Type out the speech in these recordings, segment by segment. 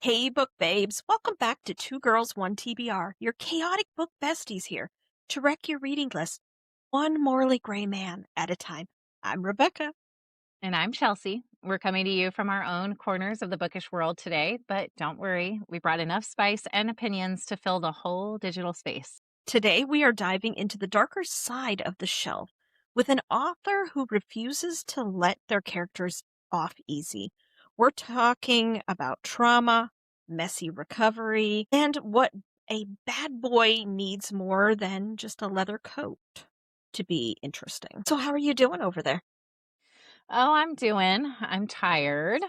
Hey, book babes. Welcome back to Two Girls, One TBR, your chaotic book besties here to wreck your reading list, one morally gray man at a time. I'm Rebecca. And I'm Chelsea. We're coming to you from our own corners of the bookish world today, but don't worry, we brought enough spice and opinions to fill the whole digital space. Today we are diving into the darker side of the shelf with an author who refuses to let their characters off easy. We're talking about trauma, messy recovery, and what a bad boy needs more than just a leather coat to be interesting. So, how are you doing over there? I'm tired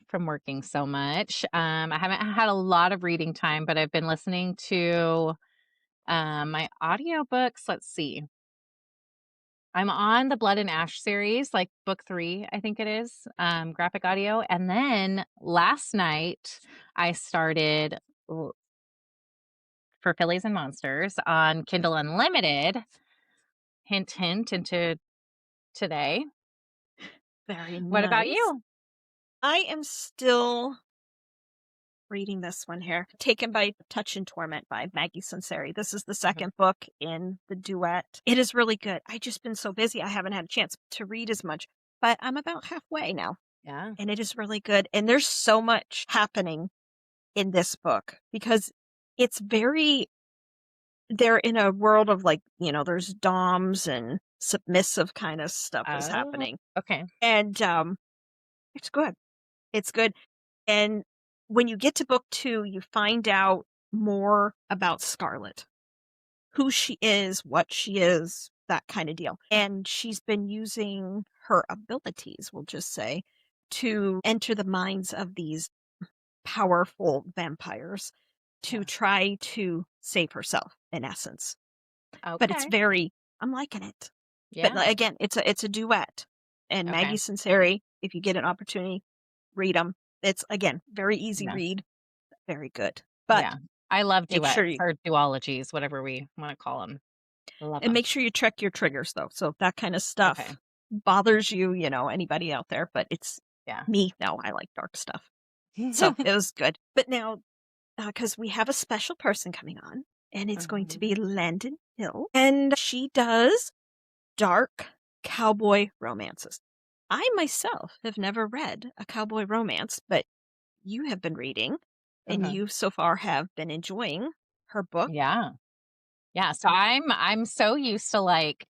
from working so much. I haven't had a lot of reading time, but I've been listening to my audiobooks. Let's see. I'm on the Blood and Ash series, like book 3, I think it is, graphic audio. And then last night I started for Phillies and Monsters on Kindle Unlimited. Hint, hint into today. Very What about nice. you? I am still reading this one here, Taken by Touch and Torment by Maggie Sunseri. This is the Mhm. second book in the duet. It is really good. I just been so busy. I haven't had a chance to read as much, but I'm about halfway now Yeah. and it is really good. And there's so much happening in this book because it's very, they're in a world of like, there's doms and submissive kind of stuff is Oh, happening. okay. And it's good. It's good. And when you get to book 2, you find out more about Scarlet, who she is, what she is, that kind of deal. And she's been using her abilities, we'll just say, to enter the minds of these powerful vampires to Yeah. try to save herself, in essence. But it's Okay. very, I'm liking it. But Yeah. like, again, it's a duet. And Okay. Maggie Sinceri, if you get an opportunity, read them. It's again very easy Yeah. read, very good. But Yeah. I love make sure duets you or duologies, whatever we want to call them. Love and them. make sure you check your triggers though. So if that kind of stuff Okay. bothers you, anybody out there, but it's Yeah. me. No, I like dark stuff. So it was good. But now, because we have a special person coming on, and it's going to Mhm. be Landyn Hill, and she does dark cowboy romances. I myself have never read a cowboy romance, but you have been reading, and Mhm. you so far have been enjoying her book. Yeah. Yeah. So I'm so used to like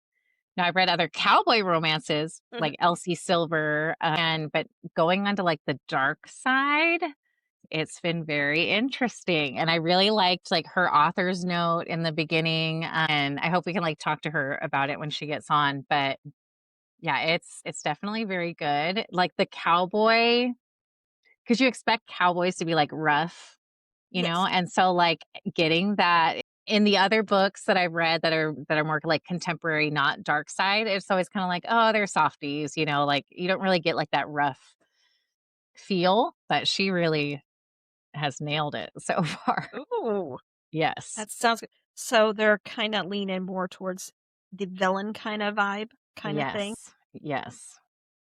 now I've read other cowboy romances Mhm. like Elsie Silver but going on to like the dark side, it's been very interesting, and I really liked, like, her author's note in the beginning, and I hope we can, like, talk to her about it when she gets on, but, yeah, it's definitely very good. Like, the cowboy, because you expect cowboys to be, like, rough, Yes. and so, like, getting that in the other books that I've read that are more, like, contemporary, not dark side, it's always kinda like, "Oh, they're softies," like, you don't really get, like, that rough feel, but she really has nailed it so far. Ooh, Yes. that sounds good. So they're kind of leaning more towards the villain kind of vibe, kind of thing. Yes. Yes.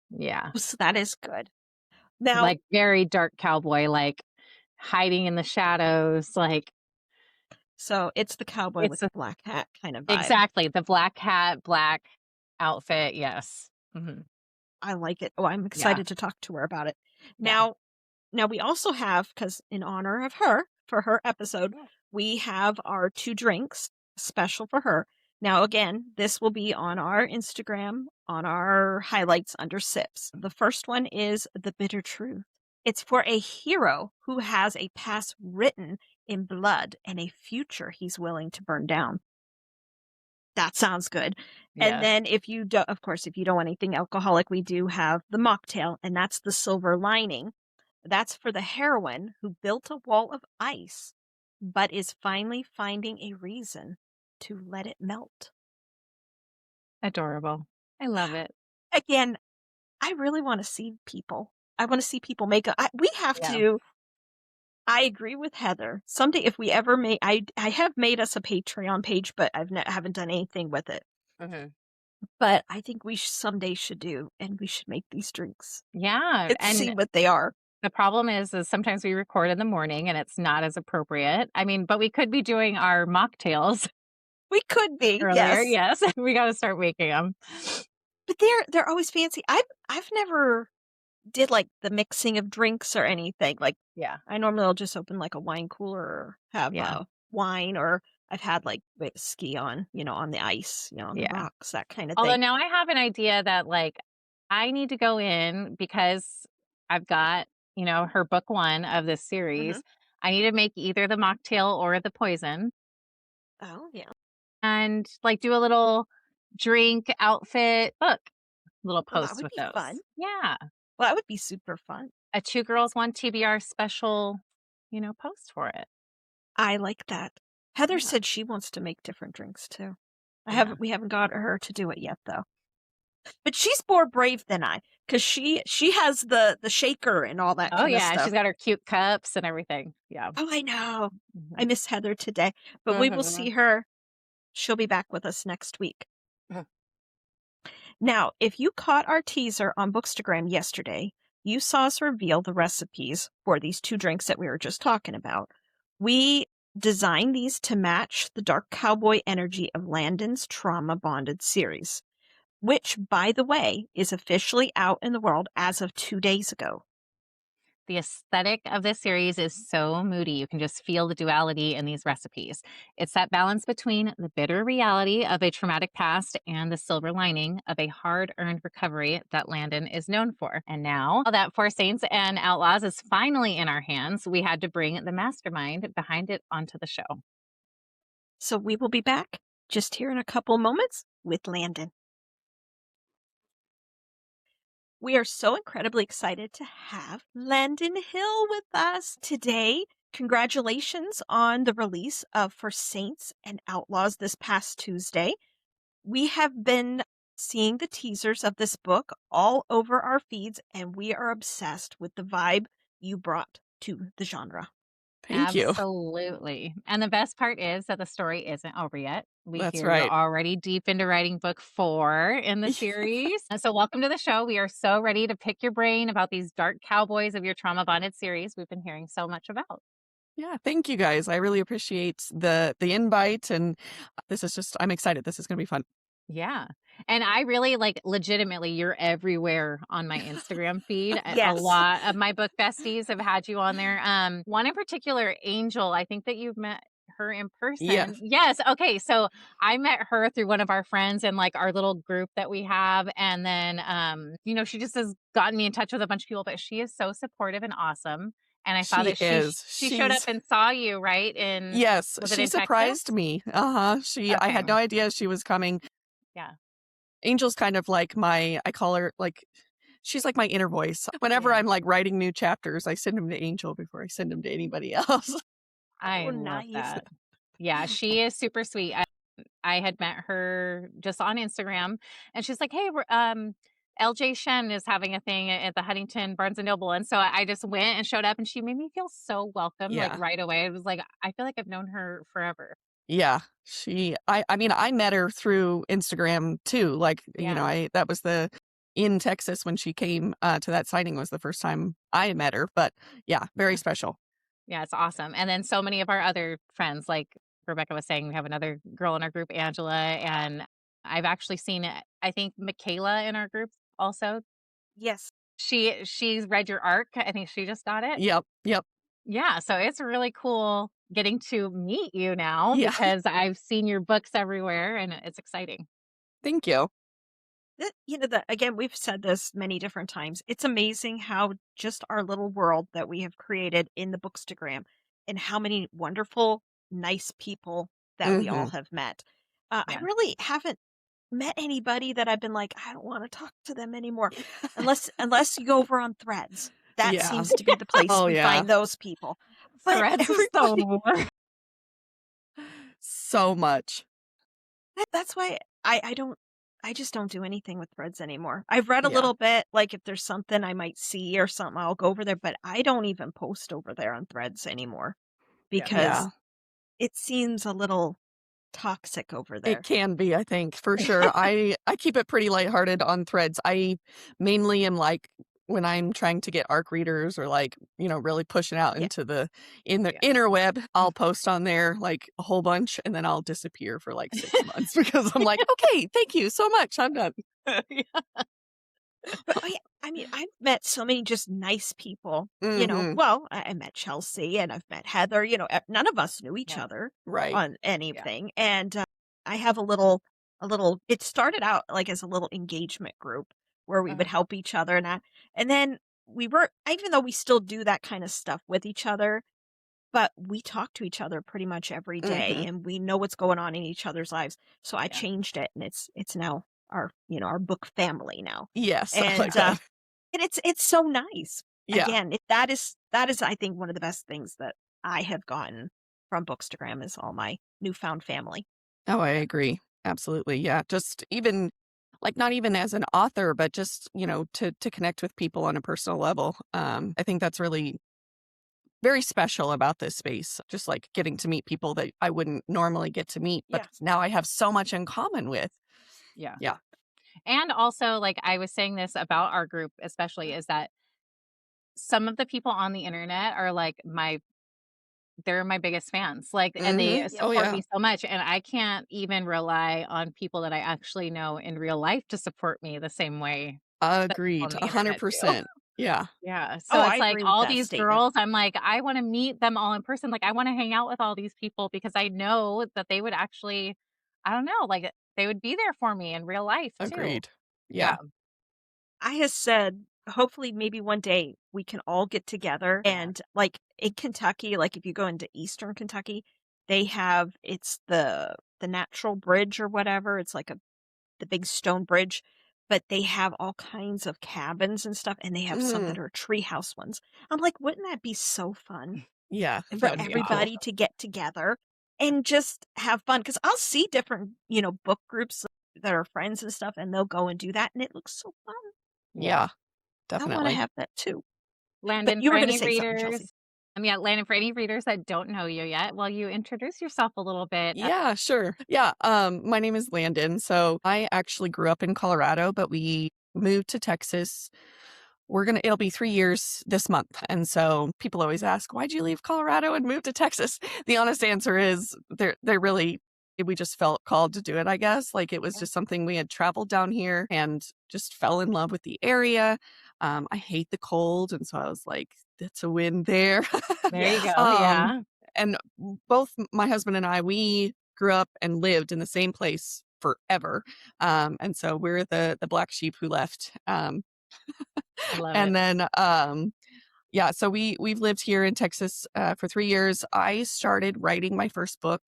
Yeah. So that is good. Now, Like, very dark cowboy, like, hiding in the shadows, like, so it's the cowboy with it's the a black hat kind of vibe. exactly, the black hat, black outfit, yes. Mhm. I like it. Oh, I'm Yeah. excited to talk to her about it. Yeah. Now we also have, because in honor of her, for her episode, Yeah. we have our 2 drinks special for her. Now, again, this will be on our Instagram, on our highlights under sips. The first one is The Bitter Truth. It's for a hero who has a past written in blood and a future he's willing to burn down. That sounds good. And Yes. then if you don't, of course, if you don't want anything alcoholic, we do have the mocktail, and that's the silver lining. That's for the heroine who built a wall of ice, but is finally finding a reason to let it melt. Adorable. I love it. Again, I really want to see people. I want to see people make we have Yeah. to. I agree with Heather. Someday, if we ever make, I have made us a Patreon page, but haven't done anything with it. Mhm. But I think we someday should do, and we should make these drinks Yeah, and see and what they are. The problem is sometimes we record in the morning and it's not as appropriate. I mean, but we could be doing our mocktails We could be, earlier. yes. Yes, we got to start making them. But they're always fancy. I've never did like the mixing of drinks or anything. Like Yeah, I normally will just open like a wine cooler or have yeah, wine, or I've had like whiskey on, on the ice, on the yeah. rocks, that kind of Although thing. now I have an idea that like I need to go in because I've got, her book one of this Hmm. series. I need to make either the mocktail or the poison Oh yeah. and like do a little drink outfit book little Well, that post would with be fun. those. Yeah. Well, that would be super fun. A two girls, one TBR special, post for it. I like that. Heather Yeah. said she wants to make different drinks too. Yeah. We haven't got her to do it yet though. But she's more brave than I, because she has the shaker and all that Oh kind of yeah. She's stuff. got her cute cups and everything. Yeah. Oh, I know. I Mhm. miss Heather today, but we will Mhm. see her. She'll be back with us next week. Mhm. Now, if you caught our teaser on Bookstagram yesterday, you saw us reveal the recipes for these two drinks that we were just talking about. We designed these to match the dark cowboy energy of Landyn's Trauma Bonded series, which, by the way, is officially out in the world as of 2 days ago. The aesthetic of this series is so moody. You can just feel the duality in these recipes. It's that balance between the bitter reality of a traumatic past and the silver lining of a hard earned recovery that Landon is known for. And now that Four Saints and Outlaws is finally in our hands, we had to bring the mastermind behind it onto the show. So we will be back just here in a couple moments with Landyn. We are so incredibly excited to have Landyn Hill with us today. Congratulations on the release of For Saints and Outlaws this past Tuesday. We have been seeing the teasers of this book all over our feeds, and we are obsessed with the vibe you brought to the genre. Thank you. Absolutely. And the best part is that the story isn't over yet. We That's hear you're right. already deep into writing book 4 in the series. And so, welcome to the show. We are so ready to pick your brain about these dark cowboys of your trauma bonded series we've been hearing so much about. Yeah, thank you guys. I really appreciate the invite, and this is just I'm excited. This is going to be fun. Yeah. And I really like legitimately, you're everywhere on my Instagram feed. A Yes. lot of my book besties have had you on there. One in particular, Angel, I think that you've met her in person. Yes. Yes. Okay. So I met her through one of our friends in like our little group that we have. And then she just has gotten me in touch with a bunch of people, but she is so supportive and awesome. And I saw She that is. she showed up and saw you, right? Yes, Was it she in Texas? surprised me. Uh-huh. I Okay. had no idea she was coming. Yeah. Angel's kind of like I call her like she's like my inner voice. Whenever Yeah. I'm like writing new chapters, I send them to Angel before I send them to anybody else. I Oh, love nice. that. Yeah, she is super sweet. I had met her just on Instagram, and she's like, "Hey, LJ Shen is having a thing at the Huntington Barnes and Noble," and so I just went and showed up, and she made me feel so welcome, like Yeah. right away. It was like I feel like I've known her forever. Yeah. I mean, I met her through Instagram too. Like, Yeah, that was in Texas when she came to that signing was the first time I met her. But yeah, very yeah, special. yeah. It's awesome. And then so many of our other friends, like Rebecca was saying, we have another girl in our group, Angela, and I've actually seen it. I think Michaela in our group also. Yes. She's read your arc. I think she just got it. Yep. Yep. Yeah, so it's really cool getting to meet you now Yeah. because I've seen your books everywhere and it's exciting. Thank you. Again, we've said this many different times. It's amazing how just our little world that we have created in the Bookstagram, and how many wonderful, nice people that we all Hmm. have met. I Yeah. really haven't met anybody that I've been like, I don't want to talk to them anymore, unless you go over on Threads. That Yeah. seems to be the place Oh we yeah. find those people. But Threads is everybody, So much. that's why I just don't do anything with Threads anymore. I've read a Yeah. little bit, like if there's something I might see or something, I'll go over there, but I don't even post over there on Threads anymore Yeah. because Yeah. it seems a little toxic over It there. can be, I think, for sure. I keep it pretty lighthearted on Threads. I mainly am like when I'm trying to get ARC readers or like, really pushing out Yeah. into the Yeah. interweb, I'll post on there like a whole bunch and then I'll disappear for like 6 months because I'm like, okay, thank you so much. I'm done. Yeah. But I mean, I've met so many just nice people, Hmm. Well, I met Chelsea and I've met Heather, none of us knew each Yeah. other Right. on Yeah. anything. And I have it started out like as a little engagement group where we would Uh-huh. help each other and then we were, even though we still do that kind of stuff with each other, but we talk to each other pretty much every day Hmm. and we know what's going on in each other's lives. So I Yeah. changed it and it's now our book family now. Yes, I like And that. and it's so nice. Yeah. Again, that is I think one of the best things that I have gotten from Bookstagram is all my newfound family. Oh, I agree. Absolutely. Yeah. Just even like not even as an author, but just, to connect with people on a personal level. I think that's really very special about this space. Just like getting to meet people that I wouldn't normally get to meet, but Yeah. now I have so much in common with. Yeah. Yeah. And also, like I was saying this about our group, especially, is that some of the people on the internet are like they're my biggest fans. Like, and they Oh support yeah. me so much. And I can't even rely on people that I actually know in real life to support me the same way that people Agreed. on the internet do. 100%. Yeah. Yeah. So Oh, I it's like agree with all that these statement. girls, I'm like, I want to meet them all in person. Like, I want to hang out with all these people because I know that they would actually, I don't know, like they would be there for me in real life too. Agreed. Yeah. Yeah. I have said hopefully maybe one day we can all get together Yeah. and like in Kentucky, like if you go into Eastern Kentucky, they have it's the natural bridge or whatever. It's like the big stone bridge, but they have all kinds of cabins and stuff, and they have some Mm, that are treehouse ones. I'm like, wouldn't that be so fun yeah. for That would be cool. everybody to get together and just have fun? Because I'll see different, book groups that are friends and stuff, and they'll go and do that, and it looks so fun. Yeah. Yeah. I want to Definitely. have that too. But Landon, you for were going to any say something, readers, Chelsea. yeah, Landon, for any readers that don't know you yet, will you introduce yourself a little bit? Yeah, sure. Yeah, my name is Landon. So I actually grew up in Colorado, but we moved to Texas. It'll be 3 years this month. And so people always ask, why'd you leave Colorado and move to Texas? The honest answer is we just felt called to do it, I guess. Like it was Yeah. just something we had traveled down here and just fell in love with the area. I hate the cold. And so I was like, that's a win there. There you Yeah. go. um, Yeah. and both my husband and I, we grew up and lived in the same place forever. And so we're the black sheep who left. I love it. And then yeah, so we've lived here in Texas for 3 years. I started writing my first book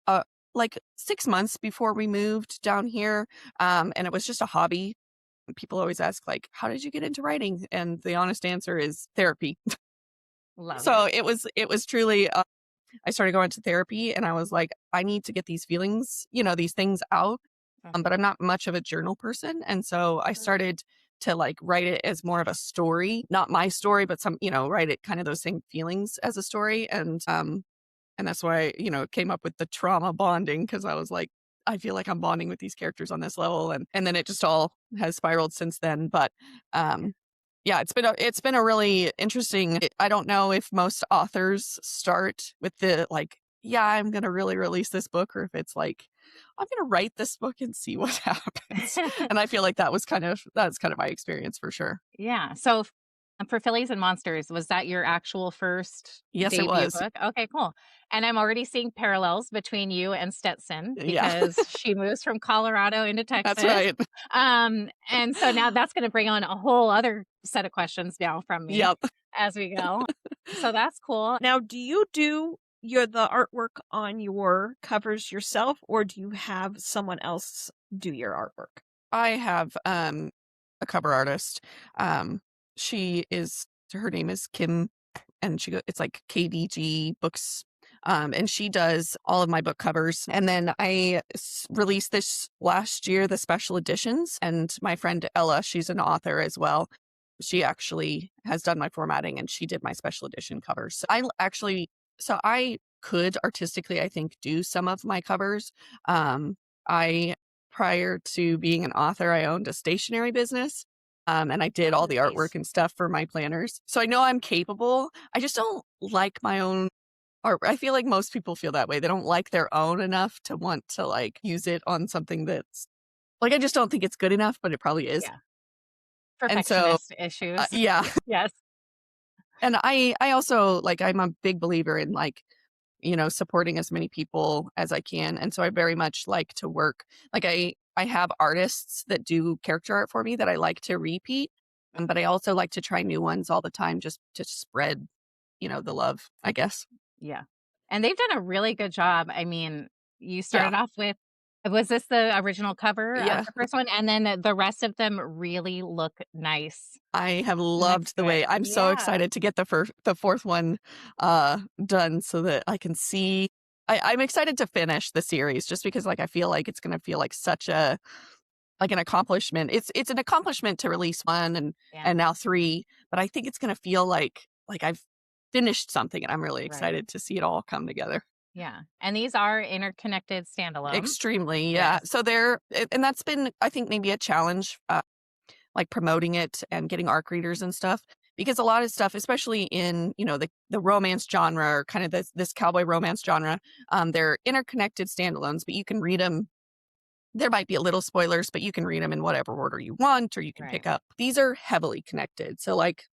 uh like 6 months before we moved down here. And it was just a hobby. People always ask like, how did you get into writing? And the honest answer is therapy. Love So it. it was truly I started going to therapy and I was like, I need to get these feelings, these things out. But Mhm. I'm not much of a journal person. And so I started to like write it as more of a story, not my story, but write it kind of those same feelings as a story. And that's why, it came up with the trauma bonding because I was like, I feel like I'm bonding with these characters on this level. And then it just all has spiraled since then. But yeah, it's been a really interesting. I don't know if most authors start with the like, yeah, I'm gonna really release this book, or if it's like, I'm gonna write this book and see what happens. And I feel like that's kind of my experience for sure. Yeah. So for Phillies and Monsters, was that your actual first Yes, it debut was. book? Okay, cool. And I'm already seeing parallels between you and Stetson Yeah, because she moves from Colorado into that's Texas. right. And so now that's going to bring on a whole other set of questions now from me Yep. as we go. So that's cool. Now, do you do the artwork on your covers yourself, or do you have someone else do your artwork? I have a cover artist. Um, her name is Kim, and it's like KDG Books. And she does all of my book covers. And then I released this last year, the special editions. And my friend Ella, she's an author as well. She actually has done my formatting and she did my special edition covers. So I could artistically, I think, do some of my covers. I Prior to being an author, I owned a stationery business. And I did all the Nice. artwork and stuff for my planners. So I know I'm capable. I just don't like my own art. I feel like most people feel that way. They don't like their own enough to want to like use it on something that's like, I just don't think it's good enough, but it probably is. Yeah. And so, Perfectionist issues. yeah. Yes. And I also like, I'm a big believer in like, supporting as many people as I can. And so I very much like to work. Like I have artists that do character art for me that I like to repeat. But I also like to try new ones all the time just to spread, the love, I guess. Yeah. And they've done a really good job. I mean, you Yeah. started off with, was this the original cover of Yeah. the first one? And then the rest of them really look nice. I have Looks loved the good. way I'm so Yeah. excited to get the fourth one done so that I can see. I'm excited to finish the series just because like I feel like it's gonna feel like such a like an accomplishment. It's an accomplishment to release one Yeah. and now three, but I think it's gonna feel like I've finished something and I'm really Right. excited to see it all come together. Yeah. And these are interconnected standalones. Extremely, yeah. Yes. So and that's been I think maybe a challenge, like promoting it and getting ARC readers and stuff. Because a lot of stuff, especially in, the romance genre or kind of this cowboy romance genre, they're interconnected standalones, but you can read them. There might be a little spoilers, but you can read them in whatever order you want, or you can Right. pick up. These are heavily connected. So like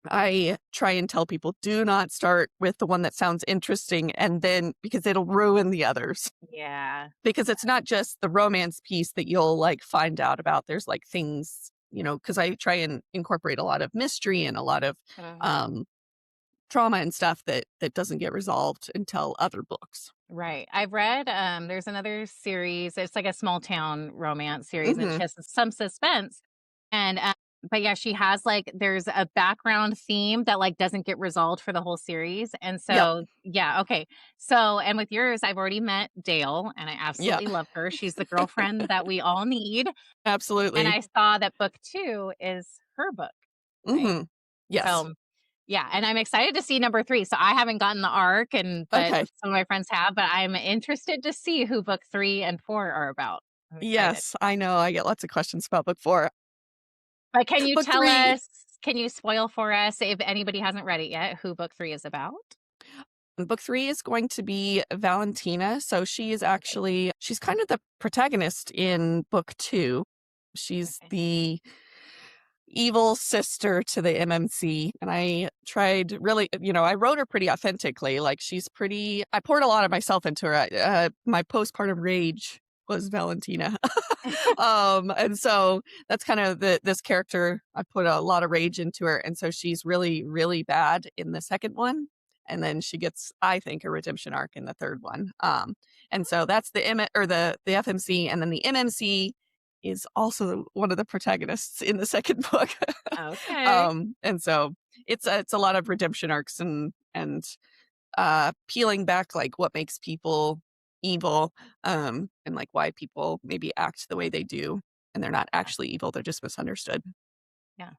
I try and tell people, do not start with the one that sounds interesting and then because it'll ruin the others. Yeah. Because it's not just the romance piece that you'll like find out about. There's like things, because I try and incorporate a lot of mystery and a lot of Mhm. trauma and stuff that doesn't get resolved until other books. Right. I've read there's another series. It's like a small town romance series and Hmm. she has some suspense. And but yeah, she has like there's a background theme that like doesn't get resolved for the whole series. And Yep. so yeah, okay. So and with yours, I've already met Dale and I Yeah. absolutely love her. She's the girlfriend that we all need. And Absolutely. I saw that book 2 is her book, right? Hmm. Yes. So yeah, and I'm excited to see number 3. So I haven't gotten the arc but Okay. some of my friends have, but I'm interested to see who book 3 and 4 are about. I'm excited. Yes, I know. I get lots of questions about book 4. But can you Book tell 3, us, can you spoil for us if anybody hasn't read it yet, who book 3 is about? book 3 is going to be Valentina. So Okay. she's kind of the protagonist in book 2. She's Okay. the evil sister to the MMC. And I tried really, I wrote her pretty authentically. Like I poured a lot of myself into her. My postpartum rage was Valentina. And so that's kind of this character. I put a lot of rage into her. And so she's really, really bad in the second one. And then she gets, I think, a redemption arc in the third one. And so that's the FMC, and then the MMC is also one of the protagonists in the second book. Okay. And so it's a lot of redemption arcs and peeling back like what makes people evil, and like why people maybe act the way they do, and they're not Yeah. actually evil, they're just misunderstood. Yeah.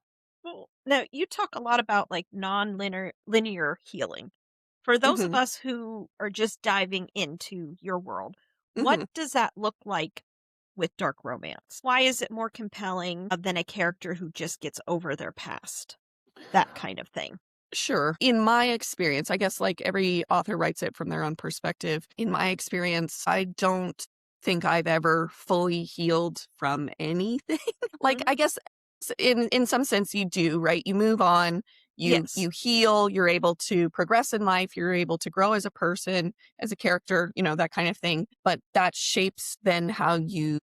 Well, now you talk a lot about like linear healing. For those of Hmm. us who are just diving into your world, what Hmm. does that look like with dark romance? Why is it more compelling than a character who just gets over their past? That kind of thing. Sure. In my experience, I guess like every author writes it from their own perspective. In my experience, I don't think I've ever fully healed from anything. Like Mhm. I guess in some sense you do, right? You move on, Yes. you heal, you're able to progress in life, you're able to grow as a person, as a character, that kind of thing. But that shapes then how you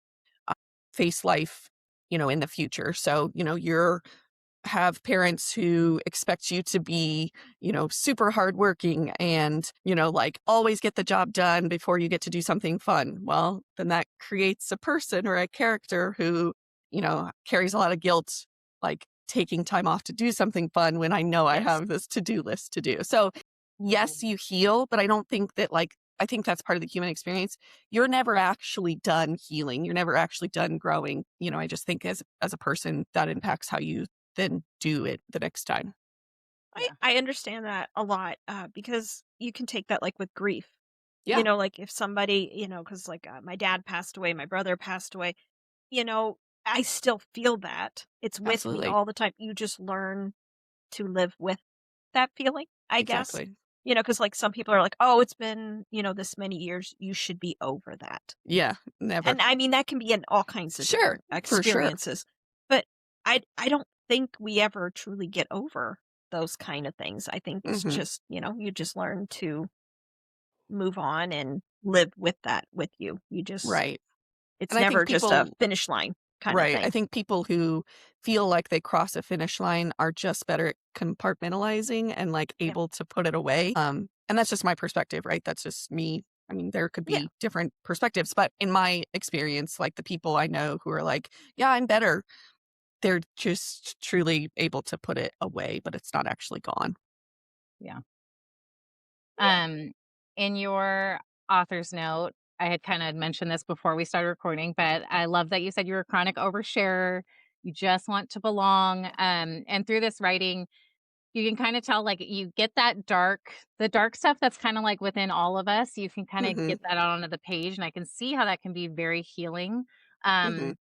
uh, face life, in the future. So, you're have parents who expect you to be, super hardworking and, like always get the job done before you get to do something fun. Well, then that creates a person or a character who, carries a lot of guilt, like taking time off to do something fun when I know I Yes. have this to-do list to do. So, yes, you heal, but I don't think that I think that's part of the human experience. You're never actually done healing. You're never actually done growing. I just think as a person that impacts how you then do it the next time. I, Yeah. I understand that a lot because you can take that like with grief. Yeah. Like if somebody, because like my dad passed away, my brother passed away, you know, I still feel that. It's with me Absolutely. all the time. You just learn to live with that feeling, I guess. Exactly. Because like some people are like, oh, it's been, this many years. You should be over that. Yeah, never. And I mean, that can be in all kinds of Sure, different for sure. experiences. But I don't think we ever truly get over those kind of things. I think it's Mhm. just, you just learn to move on and live with that with you. Right. It's And I think never just a people finish line kind of right, I thing. think people who feel like they cross a finish line are just better at compartmentalizing and, like, Yeah. able to put it away, and that's just my perspective, right? That's just me. I mean, there could Yeah. be different perspectives, but in my experience, like, the people I know who are like, "Yeah, I'm better," they're just truly able to put it away, but it's not actually gone. Yeah. Yeah. In your author's note, I had kind of mentioned this before we started recording, but I love that you said you're a chronic oversharer. You just want to belong. And through this writing, you can kind of tell like you get the dark stuff that's kind of like within all of us. You can kind of Mhm, get that out onto the page, and I can see how that can be very healing. mhm. Um,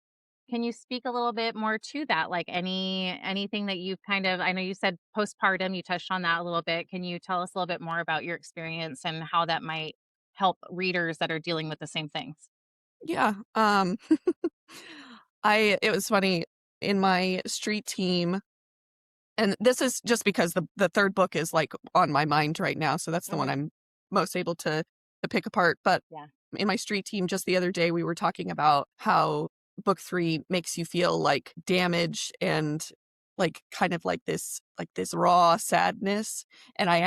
can you speak a little bit more to that? Like anything that you've kind of I know you said postpartum, you touched on that a little bit. Can you tell us a little bit more about your experience and how that might help readers that are dealing with the same things? Yeah, it was funny, in my street team. And this is just because the 3rd book is, like, on my mind right now, so that's the one Mhm. I'm most able to pick apart, but Yeah. in my street team just the other day, we were talking about how book 3 makes you feel, like, damaged and, like, kind of like this raw sadness, and I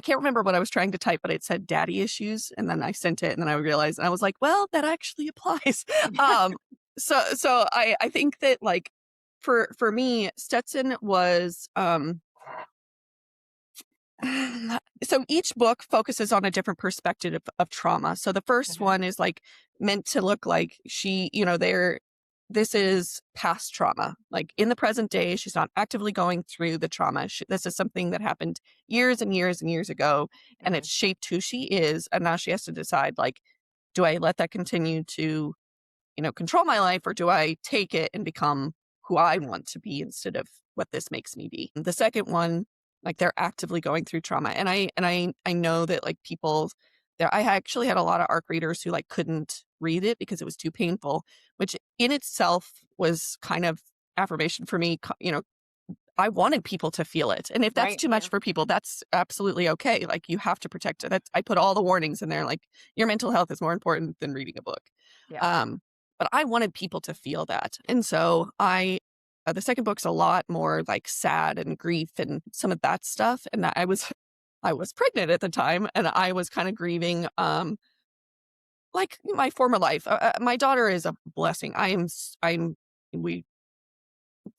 can't remember what I was trying to type, but it said daddy issues, and then I sent it, and then I realized and I was like, "Well, that actually applies." Um, so I think that, like, for me, Stetson was, so each book focuses on a different perspective of trauma. So the first Mhm. one is like meant to look like this is past trauma. Like in the present day, she's not actively going through the trauma. This is something that happened years and years and years ago, and Mhm. it's shaped who she is. And now she has to decide, like, do I let that continue to control my life, or do I take it and become who I want to be instead of what this makes me be? The second one, like they're actively going through trauma. And I know that like people there I actually had a lot of ARC readers who like couldn't read it because it was too painful, which in itself was kind of affirmation for me. I wanted people to feel it. And if that's Right. too much Yeah. for people, that's absolutely okay. Like you have to protect it. I put all the warnings in there, like your mental health is more important than reading a book. Yeah. Um, but I wanted people to feel that. And so the second book's a lot more like sad and grief and some of that stuff. And I was pregnant at the time and I was kind of grieving, like my former life. My daughter is a blessing. We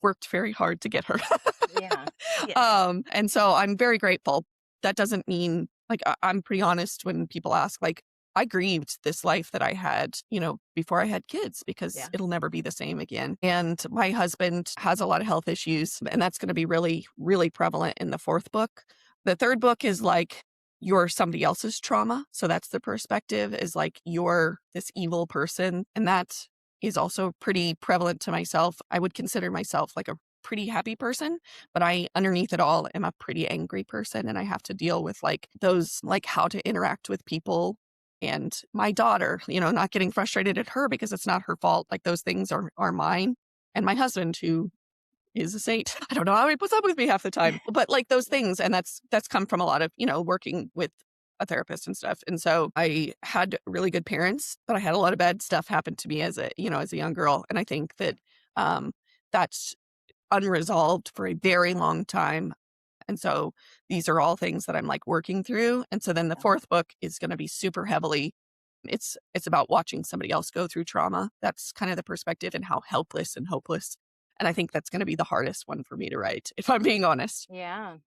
worked very hard to get her. Yeah. Yeah. And so I'm very grateful. That doesn't mean like I'm pretty honest when people ask, like, I grieved this life that I had, before I had kids because Yeah. it'll never be the same again. And my husband has a lot of health issues, and that's going to be really, really prevalent in the 4th book. The 3rd book is like you're somebody else's trauma. So that's the perspective is like you're this evil person. And that is also pretty prevalent to myself. I would consider myself like a pretty happy person, but I underneath it all am a pretty angry person and I have to deal with like those like how to interact with people and my daughter, not getting frustrated at her because it's not her fault. Like those things are mine. And my husband who is a saint. I don't know how he puts up with me half the time. But like those things and that's come from a lot of, working with a therapist and stuff. And so I had really good parents, but I had a lot of bad stuff happen to me as a young girl. And I think that um that's unresolved for a very long time. And so these are all things that I'm like working through. And so then the Yeah. 4th book is going to be super heavily it's about watching somebody else go through trauma. That's kind of the perspective and how helpless and hopeless. And I think that's going to be the hardest one for me to write, if I'm being honest. Yeah.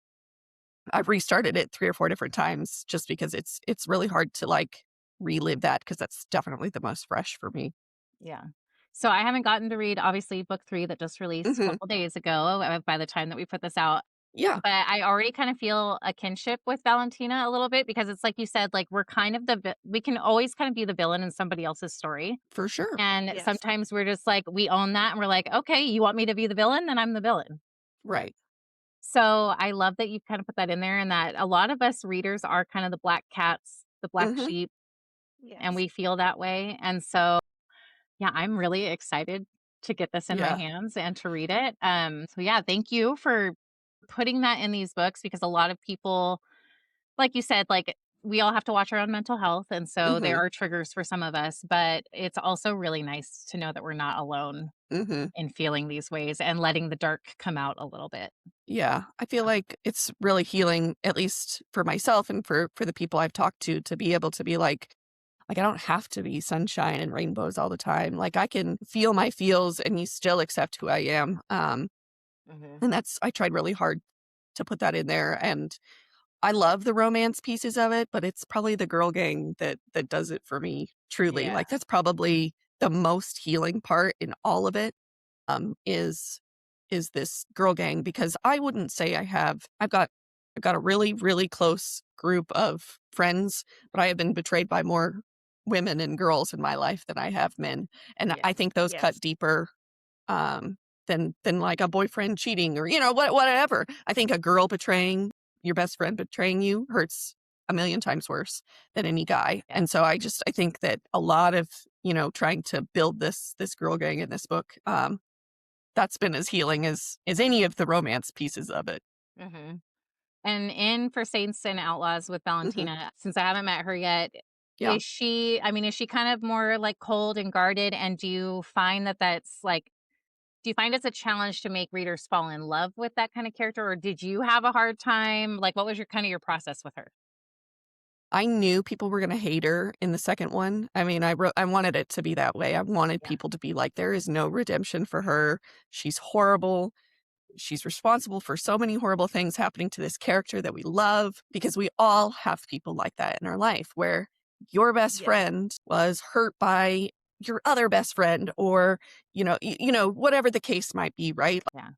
I've restarted it 3 or 4 different times just because it's really hard to like relive that because that's definitely the most fresh for me. Yeah. So I haven't gotten to read obviously book 3 that just released a Mhm. couple days ago by the time that we put this out. Yeah, But I already kind of feel a kinship with Valentina a little bit because it's like you said, like we're kind of we can always kind of be the villain in somebody else's story. for sure. And Yes. sometimes we're just like, we own that and we're like, okay, you want me to be the villain? Then I'm the villain. Right. So I love that you kind of put that in there and that a lot of us readers are kind of the black cats, the black Mhm. sheep, and Yes. we feel that way. And so, yeah, I'm really excited to get this in my Yeah. hands and to read it. So yeah, thank you for putting that in these books because a lot of people, like you said, like we all have to watch our own mental health. And so there Mhm. are triggers for some of us, but it's also really nice to know that we're not alone Mhm. in feeling these ways and letting the dark come out a little bit. Yeah, I feel like it's really healing, at least for myself and for the people I've talked to be able to be like, I don't have to be sunshine and rainbows all the time. Like, I can feel my feels and you still accept who I am. Mhm. And I tried really hard to put that in there. And I love the romance pieces of it, but it's probably the girl gang that does it for me, truly. Yeah. Like, that's probably the most healing part in all of it, is this girl gang, because I wouldn't say I've got a really, really close group of friends, but I have been betrayed by more women and girls in my life than I have men. And Yeah. I think those cut Yes. deeper, than like a boyfriend cheating or, whatever. I think a girl betraying your best friend betraying you hurts a million times worse than any guy. Yeah. And so I think that a lot of, trying to build this girl gang in this book, that's been as healing as any of the romance pieces of it. hmm And in For Saints and Outlaws with Hmm. Valentina, since I haven't met her yet, Yeah. is she kind of more like cold and guarded? And do you find it's a challenge to make readers fall in love with that kind of character? Or did you have a hard time? Like, what was your process with her? I knew people were gonna hate her in the second one. I mean, I wanted it to be that way. I wanted Yeah. people to be like, "There is no redemption for her. She's horrible. She's responsible for so many horrible things happening to this character that we love," because we all have people like that in our life where your best Yes. friend was hurt by your other best friend, or, whatever the case might be, right? Yeah.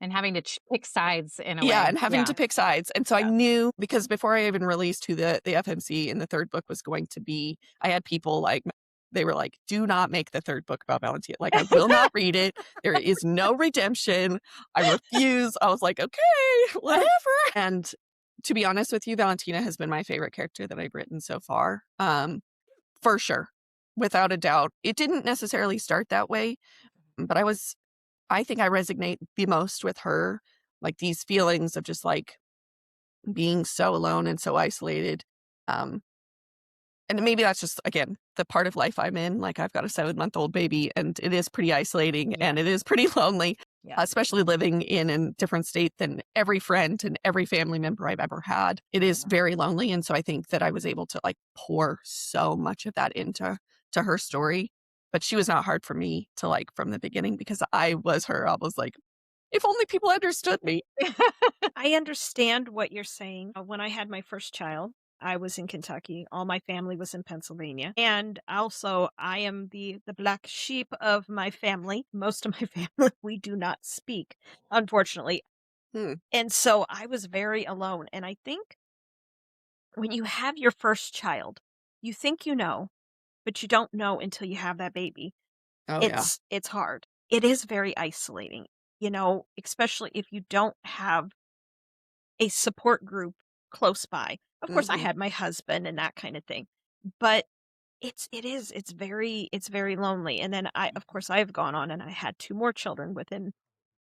And having to pick sides in a Yeah, way. and having Yeah. to pick sides. And so I Yeah. knew, because before I even released who the FMC in the third book was going to be, I had people like, they were like, "Do not make the third book about Valentina. Like, I will not read it. There is no redemption. I refuse." I was like, "Okay, whatever." And to be honest with you, Valentina has been my favorite character that I've written so far. For sure. Without a doubt. It didn't necessarily start that way, but I think I resonate the most with her, like these feelings of just like being so alone and so isolated. Um, and maybe that's just, again, the part of life I'm in. Like, I've got a 7-month-old baby and it is pretty isolating Yeah. and it is pretty lonely, Yeah. especially living in a different state than every friend and every family member I've ever had. It is very lonely. And so I think that I was able to like pour so much of that into her story. But she was not hard for me to like from the beginning, because I was her. I was like, if only people understood me. I understand what you're saying. When I had my first child, I was in Kentucky. All my family was in Pennsylvania. And also, I am the black sheep of my family. Most of my family, we do not speak, unfortunately. Hmm. And so I was very alone. And I think when you have your first child, you think you know, but you don't know until you have that baby. Oh, yeah. It's hard. It is very isolating, especially if you don't have a support group close by. Of course, I Hmm. had my husband and that kind of thing, but it's very lonely. And then of course, I've gone on and I had 2 more children within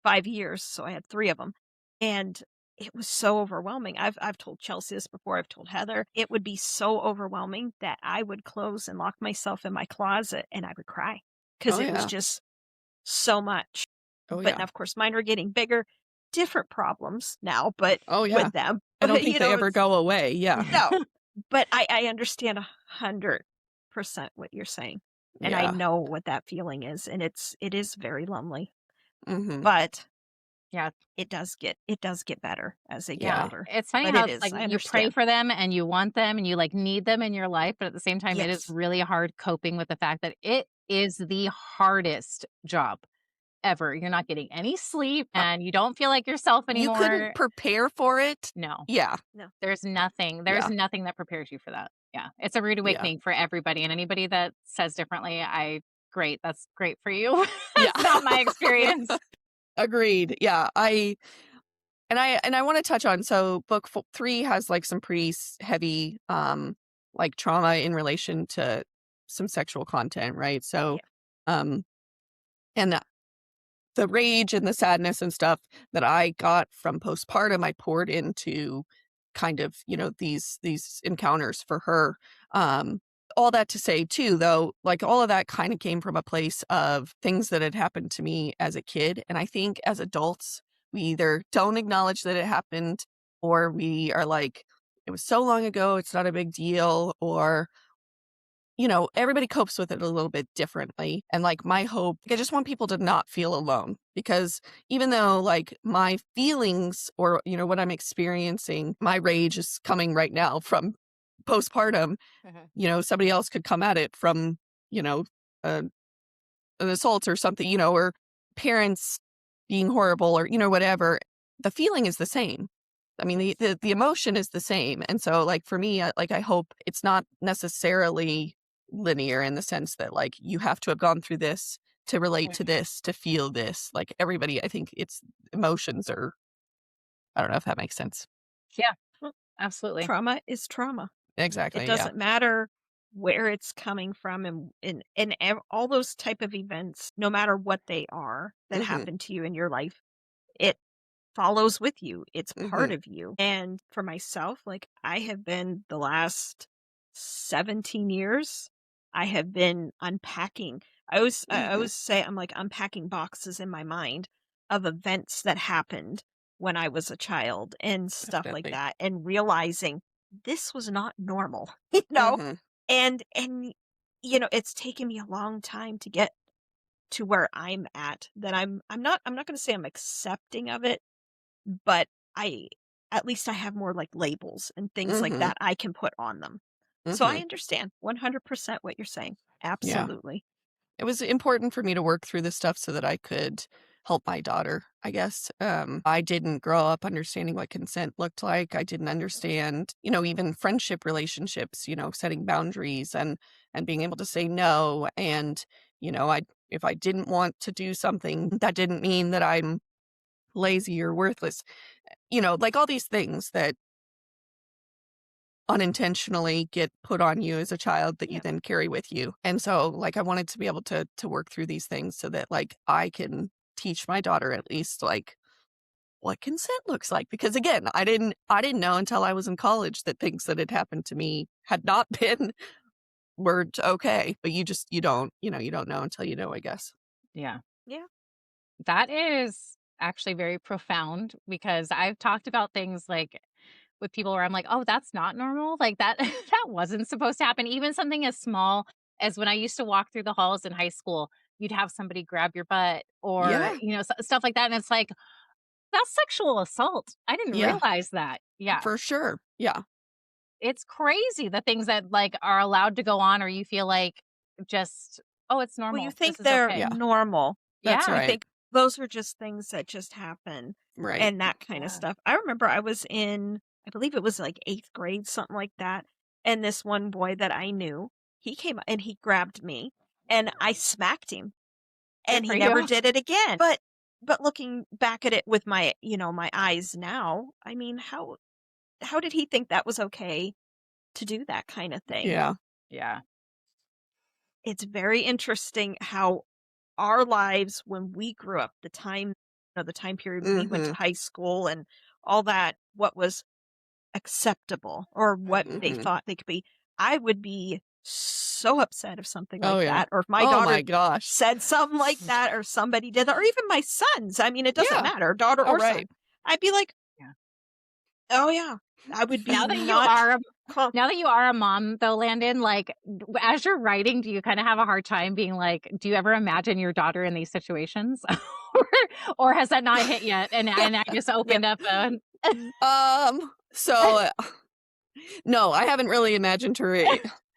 5 years, so I had 3 of them, and it was so overwhelming. I've told Chelsea this before, I've told Heather. It would be so overwhelming that I would close and lock myself in my closet and I would cry because Oh, it was yeah. just so much. Oh, But yeah. now, of course, mine are getting bigger, different problems now, but Oh, yeah. with them. I don't But, think they ever it's go away. Yeah. no. But I understand 100% what you're saying, and I Yeah. know what that feeling is, and it is very lonely, Hmm. but Yeah. it does get better as they get Yeah. older. It's funny But how it it's is, like I you pray understand. for them and you want them and you like need them in your life, but at the same time, it is Yes. really hard coping with the fact that it is the hardest job. ever. You're not getting any sleep and you don't feel like yourself You anymore. couldn't prepare for it. No. Yeah. No. There's nothing that prepares you for that. Yeah. It's a rude awakening for everybody. And anybody that says differently, that's great for you. Yeah. It's not my experience. Agreed. Yeah. I want to touch on, so book 3 has like some pretty heavy like trauma in relation to some sexual content, right? So and the rage and the sadness and stuff that I got from postpartum, I poured into kind of, these encounters for her. All that to say too, though, like all of that kind of came from a place of things that had happened to me as a kid. And I think as adults, we either don't acknowledge that it happened, or we are like, it was so long ago, it's not a big deal, or everybody copes with it a little bit differently. And like my hope, I just want people to not feel alone, because even though like my feelings or, what I'm experiencing, my rage is coming right now from postpartum, somebody else could come at it from, an assault or something, or parents being horrible or, whatever. The feeling is the same. I mean, the emotion is the same. And so like for me, I hope it's not necessarily linear in the sense that like you have to have gone through this to relate to this, to feel this. Like everybody, I think it's emotions, or I don't know if that makes sense. Yeah, absolutely. Trauma is trauma. Exactly. It doesn't matter where it's coming from, and all those type of events, no matter what they are that happen to you in your life, it follows with you. It's part of you. And for myself, like I have been the last 17 years, I have been unpacking. I always say I'm like unpacking boxes in my mind of events that happened when I was a child and stuff like that, and realizing this was not normal, and it's taken me a long time to get to where I'm at, that I'm not going to say I'm accepting of it, but at least I have more like labels and things like that I can put on them. So I understand 100% what you're saying. Absolutely. It was important for me to work through this stuff so that I could help my daughter, I guess. I didn't grow up understanding what consent looked like. I didn't understand, even friendship relationships, setting boundaries and being able to say no. And, if I didn't want to do something, that didn't mean that I'm lazy or worthless. Like all these things that unintentionally get put on you as a child that you then carry with you. And so like I wanted to be able to work through these things so that like I can teach my daughter at least like what consent looks like, because again, I didn't know until I was in college that things that had happened to me had not been okay, but you don't know until you know, I guess. Yeah. Yeah. That is actually very profound, because I've talked about things like with people where I'm like, oh, that's not normal. Like that, that wasn't supposed to happen. Even something as small as when I used to walk through the halls in high school, you'd have somebody grab your butt or, stuff like that. And it's like, that's sexual assault. I didn't realize that. Yeah. For sure. Yeah. It's crazy the things that like are allowed to go on, or you feel like just, oh, it's normal. Well, you think This is they're okay. normal. That's Yeah. right. I think those are just things that just happen. Right. And that kind of stuff. I remember I was in, I believe it was like 8th grade, something like that. And this one boy that I knew, he came and he grabbed me and I smacked him, and he never did it again. But looking back at it with my, my eyes now, I mean, how did he think that was okay to do that kind of thing? Yeah. Yeah. It's very interesting how our lives, when we grew up, the time period we went to high school and all that, what was acceptable or what they thought they could be. I would be so upset if something like that, or if my daughter said something like that, or somebody did that, or even my sons. I mean, it doesn't matter, daughter or son. I'd be like, oh yeah, I would be. Now that you are a mom, though, Landyn, like as you're writing, do you kind of have a hard time being like, do you ever imagine your daughter in these situations, or has that not hit yet? And I just opened up a. So no, I haven't really imagined her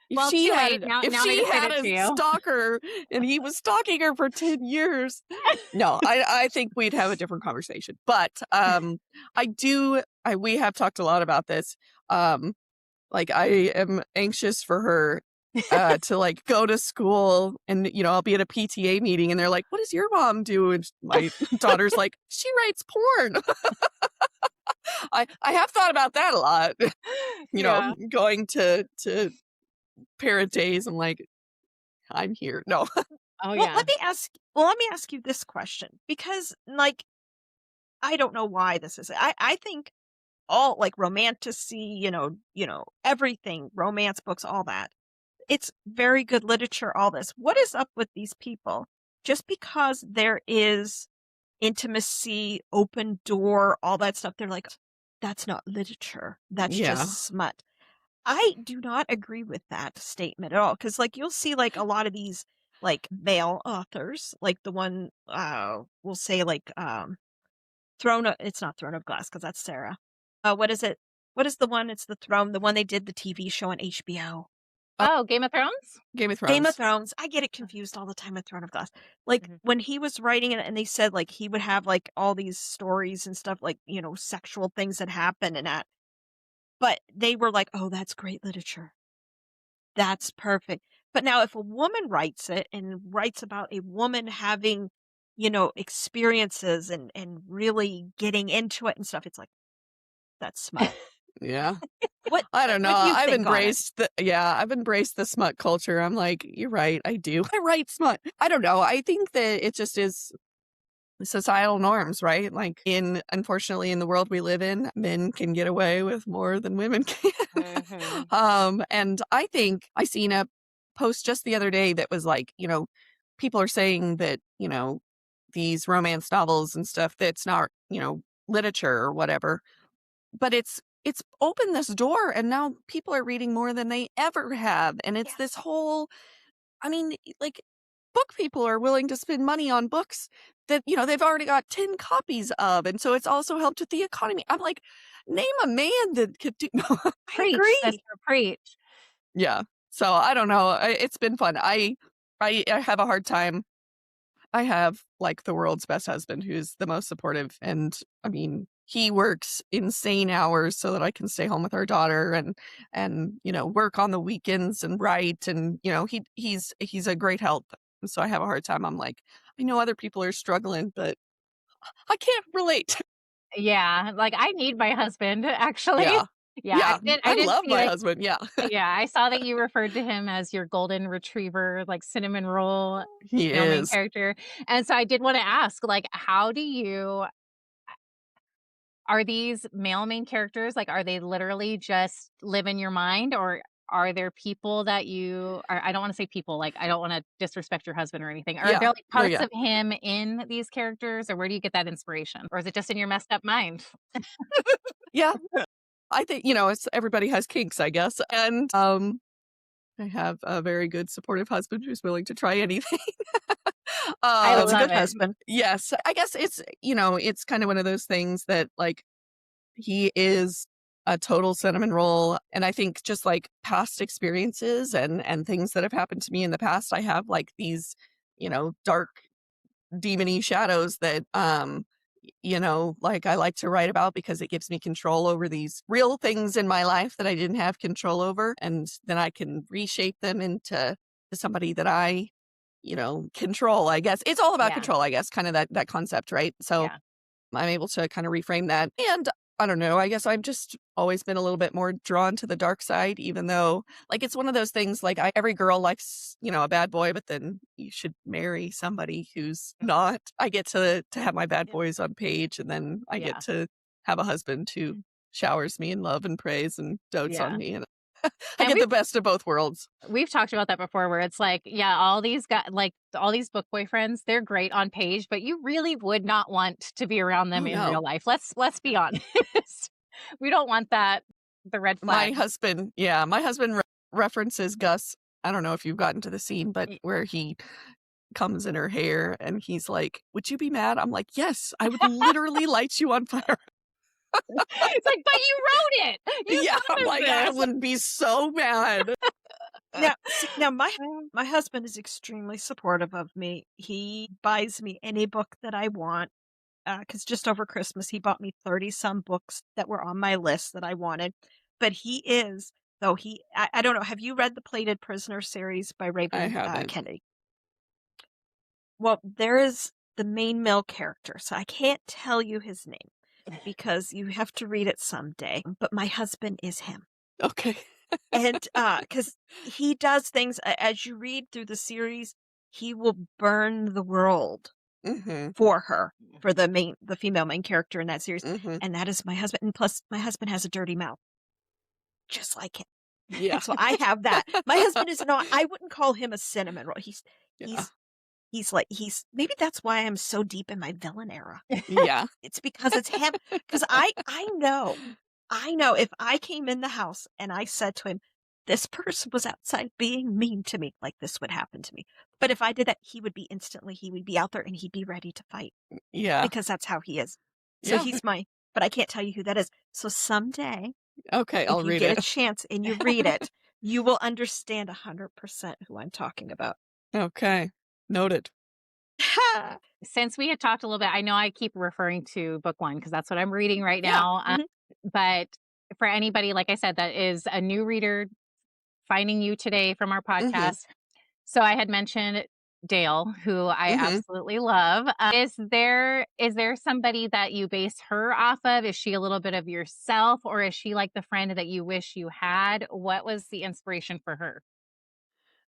If Well, she too had, late. Now if they she just did had it to a you. stalker and he was stalking her for 10 years, no, I think we'd have a different conversation. But we have talked a lot about this. Like I am anxious for her to like go to school, and I'll be at a PTA meeting and they're like, "What does your mom do?" And my daughter's like, "She writes porn." I have thought about that a lot. Yeah. Going to parent days. I'm like, I'm here. No. Oh Well, yeah. let me ask you this question, because like I don't know why this is. I think all like romantasy, everything, romance books, all that. It's very good literature, all this. What is up with these people? Just because there is intimacy, open door, all that stuff, they're like, that's not literature. That's Yeah. just smut. I do not agree with that statement at all. Because like you'll see like a lot of these like male authors, like the one we'll say like it's not Throne of Glass because that's Sarah. What is it? What is the one? It's the one they did the TV show on HBO. Oh, Game of Thrones? Game of Thrones. Game of Thrones. I get it confused all the time with Throne of Glass. Like when he was writing it and they said like he would have like all these stories and stuff like, sexual things that happen and that. But they were like, "Oh, that's great literature. That's perfect." But now if a woman writes it and writes about a woman having, experiences and really getting into it and stuff, it's like that's smut. Yeah. What I don't know. what do you I've think on it? I've embraced the smut culture. I'm like, you're right. I do. I write smut. I don't know. I think that it just is societal norms, right? Like unfortunately in the world we live in, men can get away with more than women can. And I think I seen a post just the other day that was like, people are saying that, these romance novels and stuff, that's not, literature or whatever. But it's opened this door, and now people are reading more than they ever have. And it's this whole, I mean, like book people are willing to spend money on books that, they've already got 10 copies of. And so it's also helped with the economy. I'm like, name a man that could do. I Preach, agree. sister, preach. Yeah. So I don't know. It's been fun. I have a hard time. I have like the world's best husband who's the most supportive. And I mean, he works insane hours so that I can stay home with our daughter and work on the weekends and write. And, he's a great help. So I have a hard time. I'm like, I know other people are struggling, but I can't relate. Yeah, like I need my husband actually. Yeah. Yeah, I did love see my that. husband. Yeah. Yeah, I saw that you referred to him as your golden retriever, like cinnamon roll He male main is. character. And so I did want to ask, like, are these male main characters, like, are they literally just live in your mind, or are there people that I don't want to say people, like, I don't want to disrespect your husband or anything. Are Yeah. there like No, parts yeah. of him in these characters, or where do you get that inspiration? Or is it just in your messed up mind? Yeah. I think, it's everybody has kinks, I guess. And I have a very good supportive husband who's willing to try anything. I That's a love good it. husband. Yes. I guess it's, it's kind of one of those things that like he is a total cinnamon roll. And I think just like past experiences and things that have happened to me in the past, I have like these, dark demony shadows that like I like to write about because it gives me control over these real things in my life that I didn't have control over, and then I can reshape them into somebody that I control. I guess it's all about Yeah. control, I guess, kind of that concept, right? So Yeah. I'm able to kind of reframe that. And I don't know, I guess I've just always been a little bit more drawn to the dark side, even though like it's one of those things like every girl likes, a bad boy, but then you should marry somebody who's not. I get to have my bad boys on page, and then I Yeah. get to have a husband who showers me in love and praise and dotes on Yeah. me. And I And get the best of both worlds. We've talked about that before, where it's like, yeah, all these guys, like all these book boyfriends, they're great on page, but you really would not want to be around them Oh, in no. real life. Let's be honest. We don't want that. The red My flag. husband references Gus. I don't know if you've gotten to the scene, but where he comes in her hair and he's like, "Would you be mad?" I'm like, "Yes, I would literally light you on fire." It's like, but you wrote it. You Yeah, thought I'm of like, I this. would be so mad. Now my husband is extremely supportive of me. He buys me any book that I want. Because just over Christmas, he bought me 30 some books that were on my list that I wanted. But he is, though I don't know. Have you read the Plated Prisoner series by I Raven haven't. Kennedy? Well, there is the main male character, so I can't tell you his name because you have to read it someday. But my husband is him. Okay. And because he does things as you read through the series, he will burn the world Mm-hmm. for her, for the female main character in that series. Mm-hmm. And that is my husband. And plus, my husband has a dirty mouth, just like him. Yeah. So I have that. My husband is not. I wouldn't call him a cinnamon roll. Yeah. He's maybe that's why I'm so deep in my villain era. Yeah. It's because it's him. Because I know if I came in the house and I said to him, this person was outside being mean to me, like this would happen to me. But if I did that, he would be out there and he'd be ready to fight Yeah. because that's how he is. So Yeah. but I can't tell you who that is. So someday, Okay, I'll if you read get it. a chance and you read it, you will understand 100% who I'm talking about. Okay. Noted. Since we had talked a little bit, I know I keep referring to book one because that's what I'm reading right Yeah. now. Mhm. But for anybody, like I said, that is a new reader finding you today from our podcast. So I had mentioned Dale, who I Mhm. absolutely love. Is there somebody that you base her off of? Is she a little bit of yourself, or is she like the friend that you wish you had? What was the inspiration for her?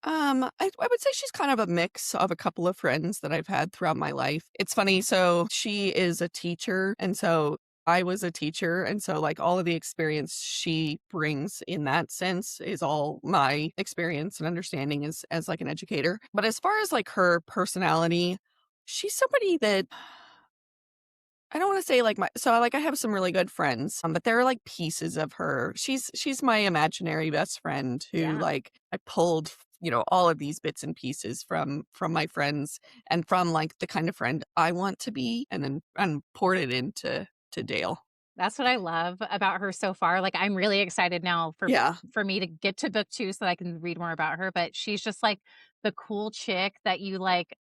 I would say she's kind of a mix of a couple of friends that I've had throughout my life. It's funny, so she is a teacher, and so I was a teacher, and so like all of the experience she brings in that sense is all my experience and understanding as like an educator. But as far as like her personality, she's somebody that I don't want to say like I have some really good friends, but there are like pieces of her. She's my imaginary best friend who Yeah. like I pulled, all of these bits and pieces from my friends and from like the kind of friend I want to be and poured it into Dale. That's what I love about her so far. Like, I'm really excited now Yeah. for me to get to book 2 so that I can read more about her, but she's just like the cool chick that you like,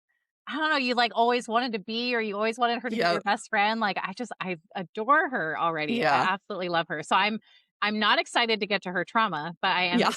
I don't know, you like always wanted to be, or you always wanted her to be Yeah. your best friend. Like, I adore her already. I Yeah. absolutely love her. So I'm not excited to get to her trauma, but I am Yeah.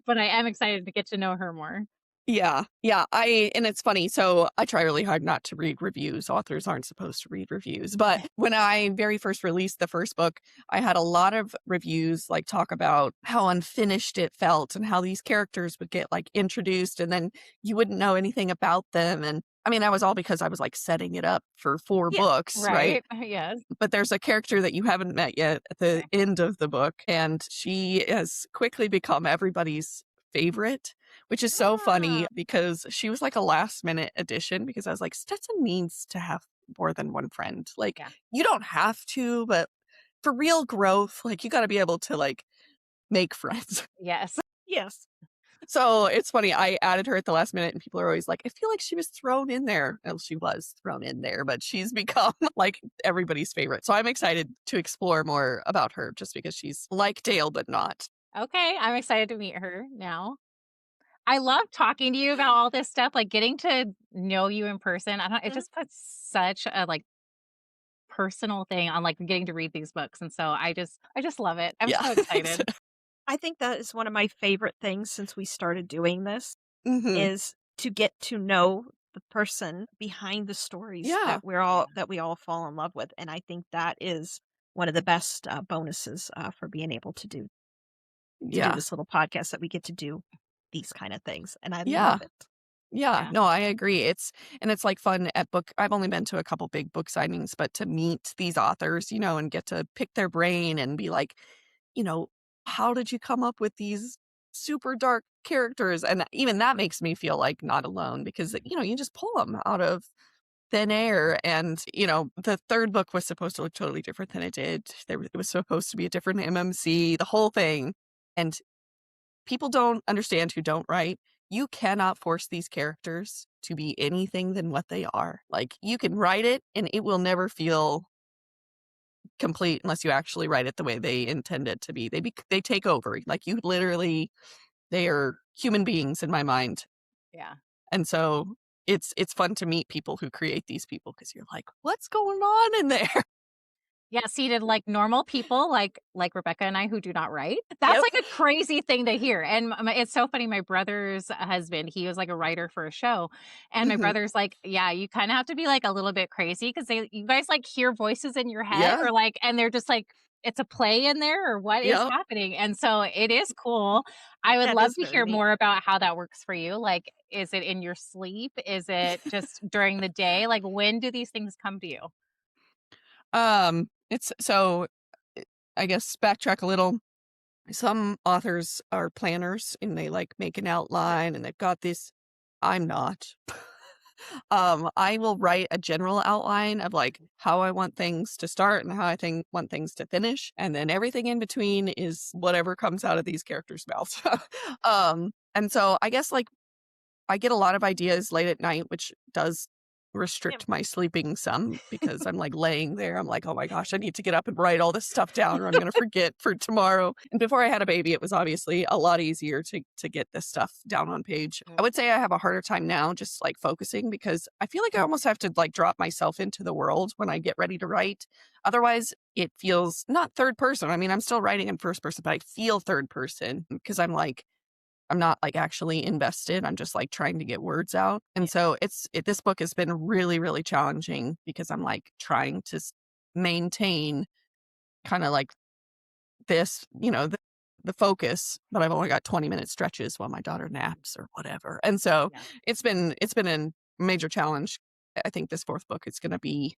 but I am excited to get to know her more. Yeah. Yeah. And it's funny. So I try really hard not to read reviews. Authors aren't supposed to read reviews. But when I very first released the first book, I had a lot of reviews like talk about how unfinished it felt and how these characters would get like introduced and then you wouldn't know anything about them. And I mean, that was all because I was like setting it up for 4 Yeah. books, right? Yes. But there's a character that you haven't met yet at the end of the book, and she has quickly become everybody's favorite, which is so funny because she was like a last minute addition because I was like, Stetson needs to have more than one friend. Like, Yeah. you don't have to, but for real growth, like, you got to be able to like make friends. Yes. Yes. So it's funny. I added her at the last minute, and people are always like, I feel like she was thrown in there. Well, she was thrown in there, but she's become like everybody's favorite. So I'm excited to explore more about her just because she's like Dale, but not. Okay, I'm excited to meet her now. I love talking to you about all this stuff, like getting to know you in person. I don't it Mhm. just puts such a like personal thing on like getting to read these books. And so I just love it. I'm Yeah. so excited. I think that is one of my favorite things since we started doing this Hmm. is to get to know the person behind the stories Yeah. that we all fall in love with. And I think that is one of the best bonuses for being able to do Yeah. this little podcast, that we get to do these kind of things. And I Yeah. love it. Yeah, Yeah. no, I agree. It's like fun at book. I've only been to a couple big book signings, but to meet these authors, and get to pick their brain and be like, you know, how did you come up with these super dark characters? And even that makes me feel like not alone because, you just pull them out of thin air. And, the third book was supposed to look totally different than it did. It was supposed to be a different MMC, the whole thing. And people don't understand who don't write. You cannot force these characters to be anything than what they are. Like, you can write it and it will never feel complete unless you actually write it the way they intend it to be. They take over. Like, you literally, they are human beings in my mind. Yeah. And so it's fun to meet people who create these people because you're like, what's going on in there? Yeah, seated like normal people, like Rebecca and I, who do not write. That's Yep. like a crazy thing to hear. And it's so funny. My brother's husband, he was like a writer for a show, and my Mhm. brother's like, "Yeah, you kind of have to be like a little bit crazy because you guys like hear voices in your head, Yeah. or like, and they're just like." It's a play in there, or what is Yep. happening? And so it is cool. I would That love is to very hear neat. more about how that works for you. Like, is it in your sleep? Is it just during the day? Like, when do these things come to you? It's so I guess backtrack a little. Some authors are planners and they like make an Yep. outline and they've got this. I'm not. I will write a general outline of like how I want things to start and how want things to finish, and then everything in between is whatever comes out of these characters' mouths. And so I guess like I get a lot of ideas late at night, which does Yep. restrict my sleeping some because I'm like laying there. I'm like, oh my gosh, I need to get up and write all this stuff down or I'm going to forget for tomorrow. And before I had a baby, it was obviously a lot easier to get this stuff down on page. I would say I have a harder time now just like focusing because I feel like I almost have to like drop myself into the world when I get ready to write. Otherwise, it feels not third person. I mean, I'm still writing in first person, but I feel third person because I'm not like actually invested. I'm just like trying to get words out. And so this book has been really, really challenging because I'm like trying to maintain kind of like this, the focus, but I've only got 20-minute stretches while my daughter naps or whatever. And so Yeah. it's been a major challenge. I think this fourth book is going to be,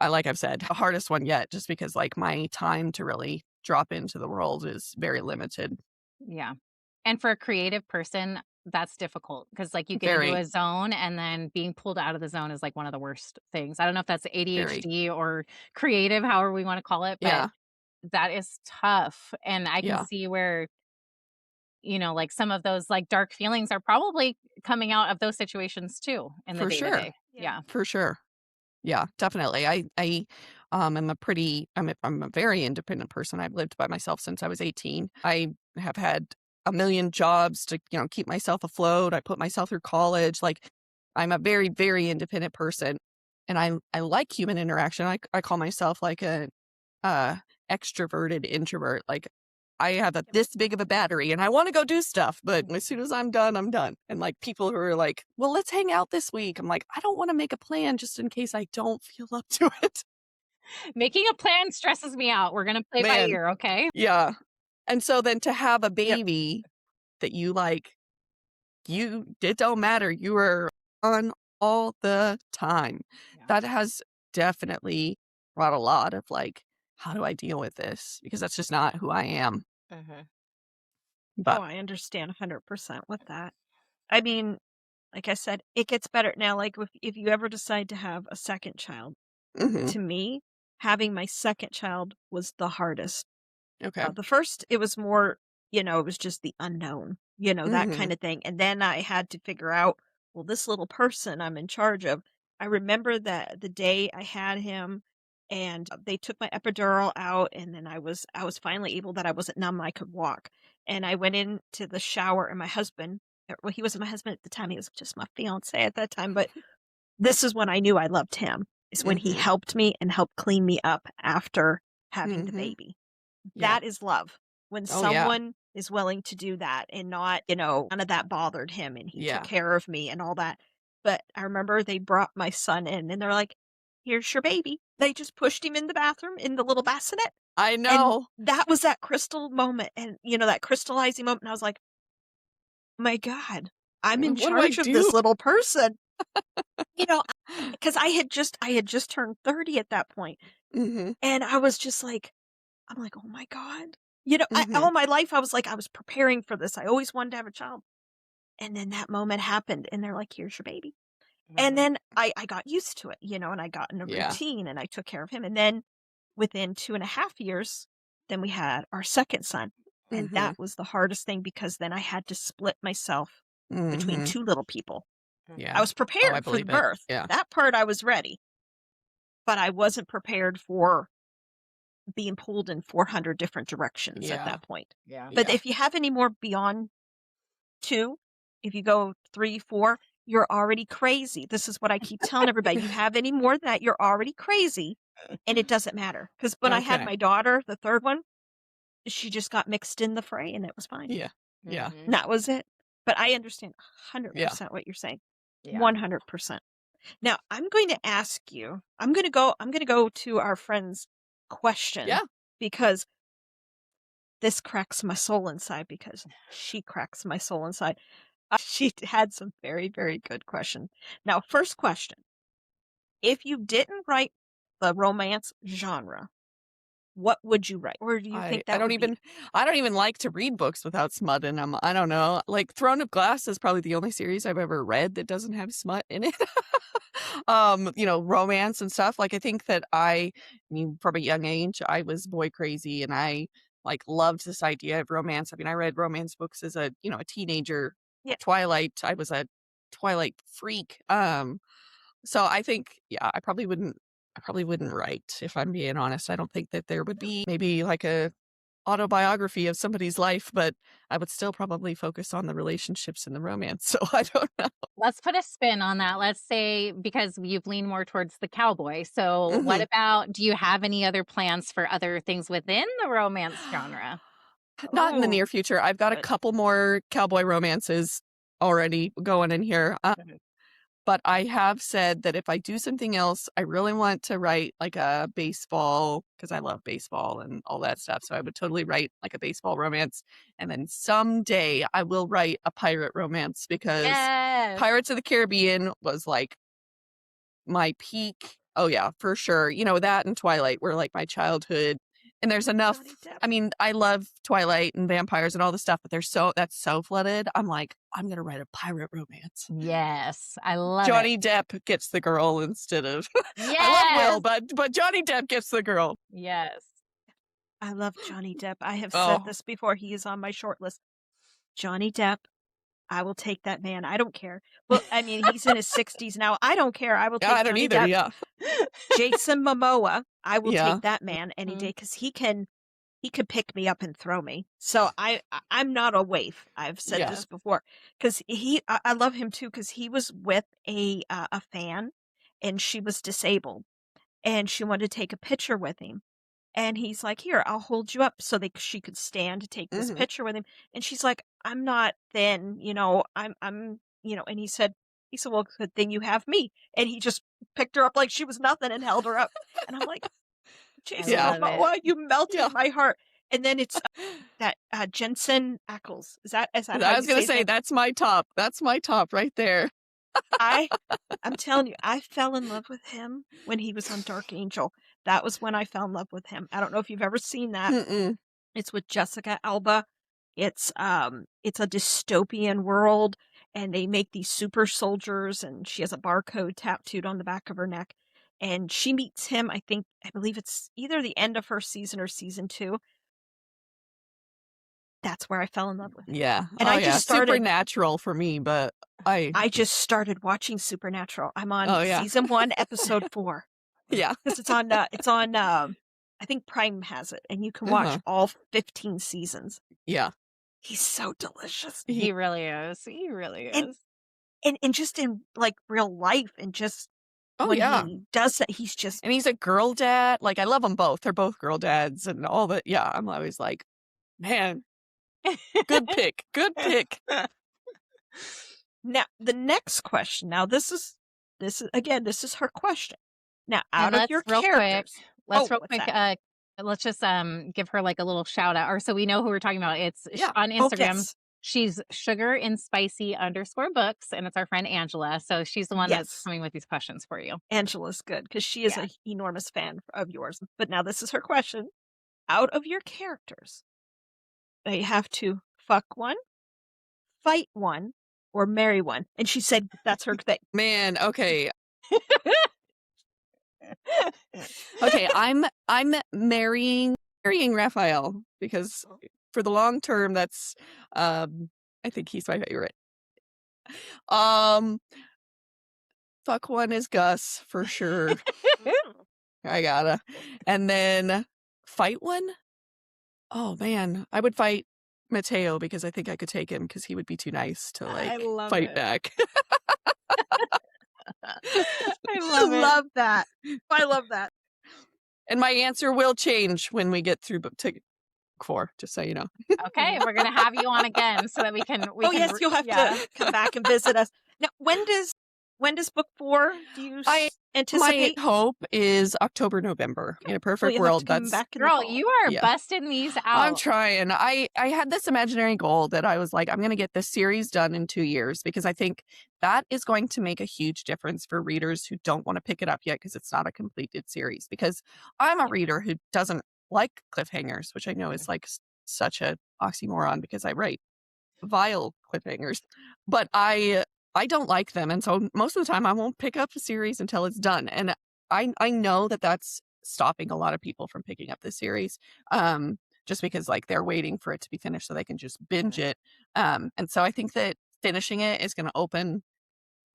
like I've said, the hardest one yet, just because like my time to really drop into the world is very limited. Yeah. And for a creative person, that's difficult because like you get into Very, a zone and then being pulled out of the zone is like one of the worst things. I don't know if that's very. ADHD or creative, however we want to call it, but Yeah. that is tough. And I can Yeah. see where, like some of those like dark feelings are probably coming out of those situations too in the For day to sure. day. Yeah. Yeah. For sure. Yeah, definitely. I'm a very independent person. I've lived by myself since I was 18. I have had a million jobs to, keep myself afloat. I put myself through college. Like I'm a very, very independent person and I like human interaction. I call myself like a extroverted introvert. Like I have Yep. this big of a battery and I want to go do stuff, but as soon as I'm done, I'm done. And like people who are like, well, let's hang out this week. I'm like, I don't want to make a plan just in case I don't feel up to it. Making a plan stresses me out. We're going to play by Man, ear. Okay. yeah. And so then to have a Yep. baby that it don't matter. You are on all the time. Yeah. That has definitely brought a lot of like, how do I deal with this? Because that's just not who I am. Oh, But I understand 100% with that. I mean, like I said, it gets better now. Like if you ever decide to have a second child, mhm, to me, having my second child was the hardest. okay. The first, it was more, it was just the unknown, that Mhm, kind of thing. And then I had to figure out, well, this little person I'm in charge of. I remember that the day I had him and they took my epidural out and then I was finally able that I wasn't numb, I could walk. And I went into the shower and my husband, well, he wasn't my husband at the time, he was just my fiance at that time, but this is when I knew I loved him, is when he mhm, helped me and helped clean me up after having the mhm. baby. Yeah. That is love. When Oh, yeah. someone is willing to do that and not, none of that bothered him and he took Yeah. care of me and all that. But I remember they brought my son in and they're like, here's your baby. They just pushed him in the bathroom in the little bassinet. I And know. that was that crystal moment and, that crystallizing moment. And I was like, my God, I'm in What do I charge of this do? little person. You know, because I had just turned 30 at that point, Mhm, and I was just like, I'm like, "Oh my god." mhm, All my life, I was like, I was preparing for this. I always wanted to have a child. And then that moment happened, and they're like, "Here's your baby." And then I got used to it, and I got in a yeah. routine, and I took care of him. And then within 2.5 years, then we had our second son. And Mhm, that was the hardest thing because then I had to split myself between mhm. two little people. I Yeah. was Oh, I prepared for the believe it. birth. Yeah. That part I was ready, but I wasn't prepared for being pulled in 400 different directions at that point. Yeah. But Yeah. if you have any more beyond 2, if you go 3, 4, you're already crazy. This is what I keep telling everybody. You have any more than that, you're already crazy, and it doesn't matter. Because when I had Okay. my daughter, the third one, she just got mixed in the fray, and it was fine. Yeah. Yeah. Mhm. And that was it. But I understand 100% Yeah. what you're saying. Yeah. 100%. Now, I'm going to ask you, I'm going to go to our friend's question. Yeah. Because this cracks my soul inside, because she cracks my soul inside. She had some very, very good questions. Now, first question. If you didn't write the romance genre, what would you write? Or do you think I that don't would be? even like to read books without smut in them. I don't know. Like Throne of Glass is probably the only series I've ever read that doesn't have smut in it. Romance and stuff. Like I think that from a young age, I was boy crazy and I like loved this idea of romance. I mean, I read romance books as a teenager. Yeah. Twilight. I was a Twilight freak. So I think, yeah, I probably wouldn't write, if I'm being honest. I don't think that there would be maybe like a autobiography of somebody's life, but I would still probably focus on the relationships and the romance. So I don't know. Let's put a spin on that. Let's say, because you've leaned more towards the cowboy. So what Mhm. about, do you have any other plans for other things within the romance genre? Not in the Oh, near future. I've got a good. couple more cowboy romances already going in here. But I have said that if I do something else, I really want to write like a baseball, because I love baseball and all that stuff. So I would totally write like a baseball romance. And then someday I will write a pirate romance, because Yes. Pirates of the Caribbean was like my peak. Oh yeah, for sure. That and Twilight were like my childhood. And there's enough. Johnny Depp. I mean, I love Twilight and vampires and all this stuff, but that's so flooded. I'm like, I'm gonna write a pirate romance. Yes. I love Johnny Depp gets the girl instead of it. I love Will, Yes. but Johnny Depp gets the girl. Yes. I love Johnny Depp. I have Oh. said this before. He is on my short list. Johnny Depp, I will take that man. I don't care. Well, I mean, he's in his 60s now. I don't care. I will take Yeah, I don't Johnny either. Depp. Yeah. Jason Momoa, I will Yeah. take that man any Mhm. day, because he could pick me up and throw me. So I'm not a waif. I've said Yeah. this before, because I love him too, because he was with a fan, and she was disabled, and she wanted to take a picture with him. And he's like, "Here, I'll hold you up," so she could stand to take this Mhm. picture with him. And she's like, "I'm not thin, I'm," and he said, "Well, good thing you have me." And he just picked her up like she was nothing and held her up. And I'm like, Jason Yeah. love it. Momoa, you melted Yeah. my heart. And then it's that Jensen Ackles. Is that how I you was gonna his say name? that's my top. That's my top right there. I'm telling you, I fell in love with him when he was on Dark Angel. That was when I fell in love with him. I don't know if you've ever seen that. Mm-mm. It's with Jessica Alba. It's a dystopian world, and they make these super soldiers, and she has a barcode tattooed on the back of her neck. And she meets him, I believe it's either the end of first season or season 2. That's where I fell in love with him. Yeah. And I just started Supernatural for me, but I just started watching Supernatural. I'm on Oh, yeah. season 1, episode 4. Yeah. Because it's on I think Prime has it, and you can watch Uh-huh. all 15 seasons. Yeah. He's so delicious. He really is. He really And- is. And just in like real life, and just Oh when yeah. he does that, he's just And he's a girl dad. Like I love them both. They're both girl dads and all that. Yeah, I'm always like, man, good pick. Good pick. Now the next question. Now this is her question. Now out And of your real quick, characters. let's Oh, real what's quick, that? let's just give her like a little shout out, or so we know who we're talking about. It's Yeah. on Oh, Instagram. yes. She's sugar_and_spicy_books, and it's our friend Angela. So she's the one that's Yes. coming with these questions for you. Angela's good, because she is Yeah. an enormous fan of yours. But now this is her question. Out of your characters, they have to fuck one, fight one, or marry one. And she said that's her thing. Man, okay. Okay, I'm marrying Raphael, because for the long term that's I think he's my favorite. Fuck one is Gus for sure. I gotta. And then fight one? Oh man, I would fight Mateo because I think I could take him because he would be too nice to I like love fight it. back. I I love it. love that. I love that. And my answer will change when we get through book 4, just so you know. Okay, we're gonna have you on again so that we can. Oh yes, you'll have yeah. to come back and visit us. Now, when does book 4? Do you My anticipate? hope is October, November. In a Well, perfect you'll have world, to come that's back in the Girl, fall. you are Yeah. busting these I'm out. trying. I had this imaginary goal that I was like, I'm going to get this series done in 2 years because I think that is going to make a huge difference for readers who don't want to pick it up yet because it's not a completed series. Because I'm a reader who doesn't like cliffhangers, which I know is like such a oxymoron because I write vile cliffhangers, but I don't like them, and so most of the time I won't pick up a series until it's done. And I know that that's stopping a lot of people from picking up the series, just because like they're waiting for it to be finished so they can just binge it. And so I think that finishing it is going to open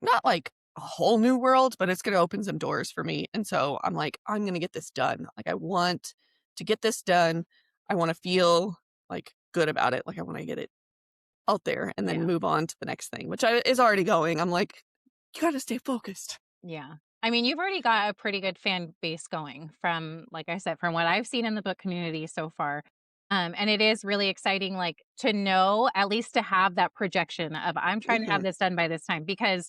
not like a whole new world, but it's going to open some doors for me. And so I'm like, I'm going to get this done. Like I want to get this done. I want to feel like good about it. Like I want to get it out there and then move on to the next thing, which is already going. I'm like, you got to stay focused. Yeah. I mean, you've already got a pretty good fan base going from, like I said, from what I've seen in the book community so far. And it is really exciting, like to know, at least to have that projection of I'm trying to have this done by this time, because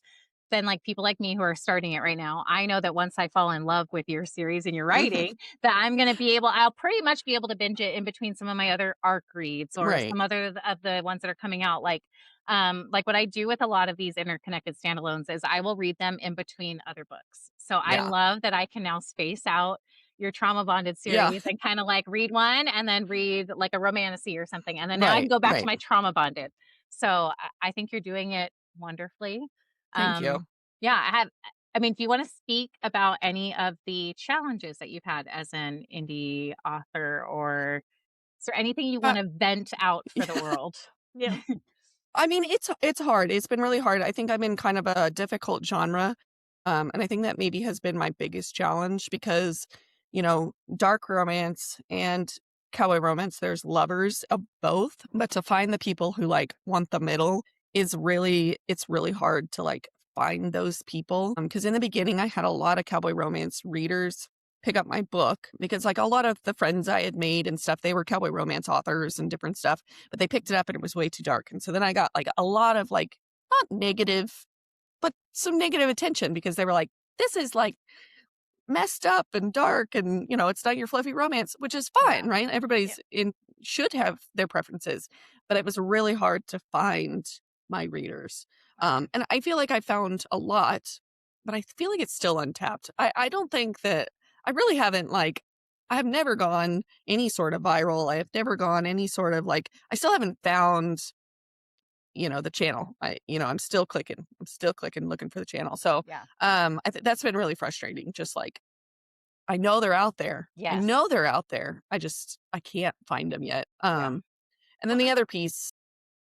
then like people like me who are starting it right now, I know that once I fall in love with your series and your writing, that I'm going to be able, I'll pretty much be able to binge it in between some of my other arc reads or Right. some other of the ones that are coming out. Like what I do with a lot of these interconnected standalones is I will read them in between other books. So I Yeah. love that I can now space out your trauma bonded Yeah. series and kind of like read one and then read like a romantasy or something. And then now I can go back to my trauma bonded. So I think you're doing it wonderfully. Thank you. Yeah, I mean, do you want to speak about any of the challenges that you've had as an indie author, or is there anything you want to vent out for the world? Yeah. I mean, it's hard. It's been really hard. I think I'm in kind of a difficult genre. And I think that maybe has been my biggest challenge because, dark romance and cowboy romance, there's lovers of both. But to find the people who like want the middle it's really hard to like find those people. Because in the beginning, I had a lot of cowboy romance readers pick up my book because like a lot of the friends I had made and stuff, they were cowboy romance authors and different stuff, but they picked it up and it was way too dark. And so then I got like a lot of like, not negative, but some negative attention because they were like, this is like messed up and dark and, it's not your fluffy romance, which is fine, right? Everybody's should have their preferences, but it was really hard to find my readers. And I feel like I found a lot, but I feel like it's still untapped. I don't think that I really haven't I have never gone any sort of viral. I have never gone any sort of I still haven't found, the channel. I'm still clicking. Looking for the channel. So, that's been really frustrating. Just I know they're out there. Yes. I know they're out there. I can't find them yet. And then the other piece.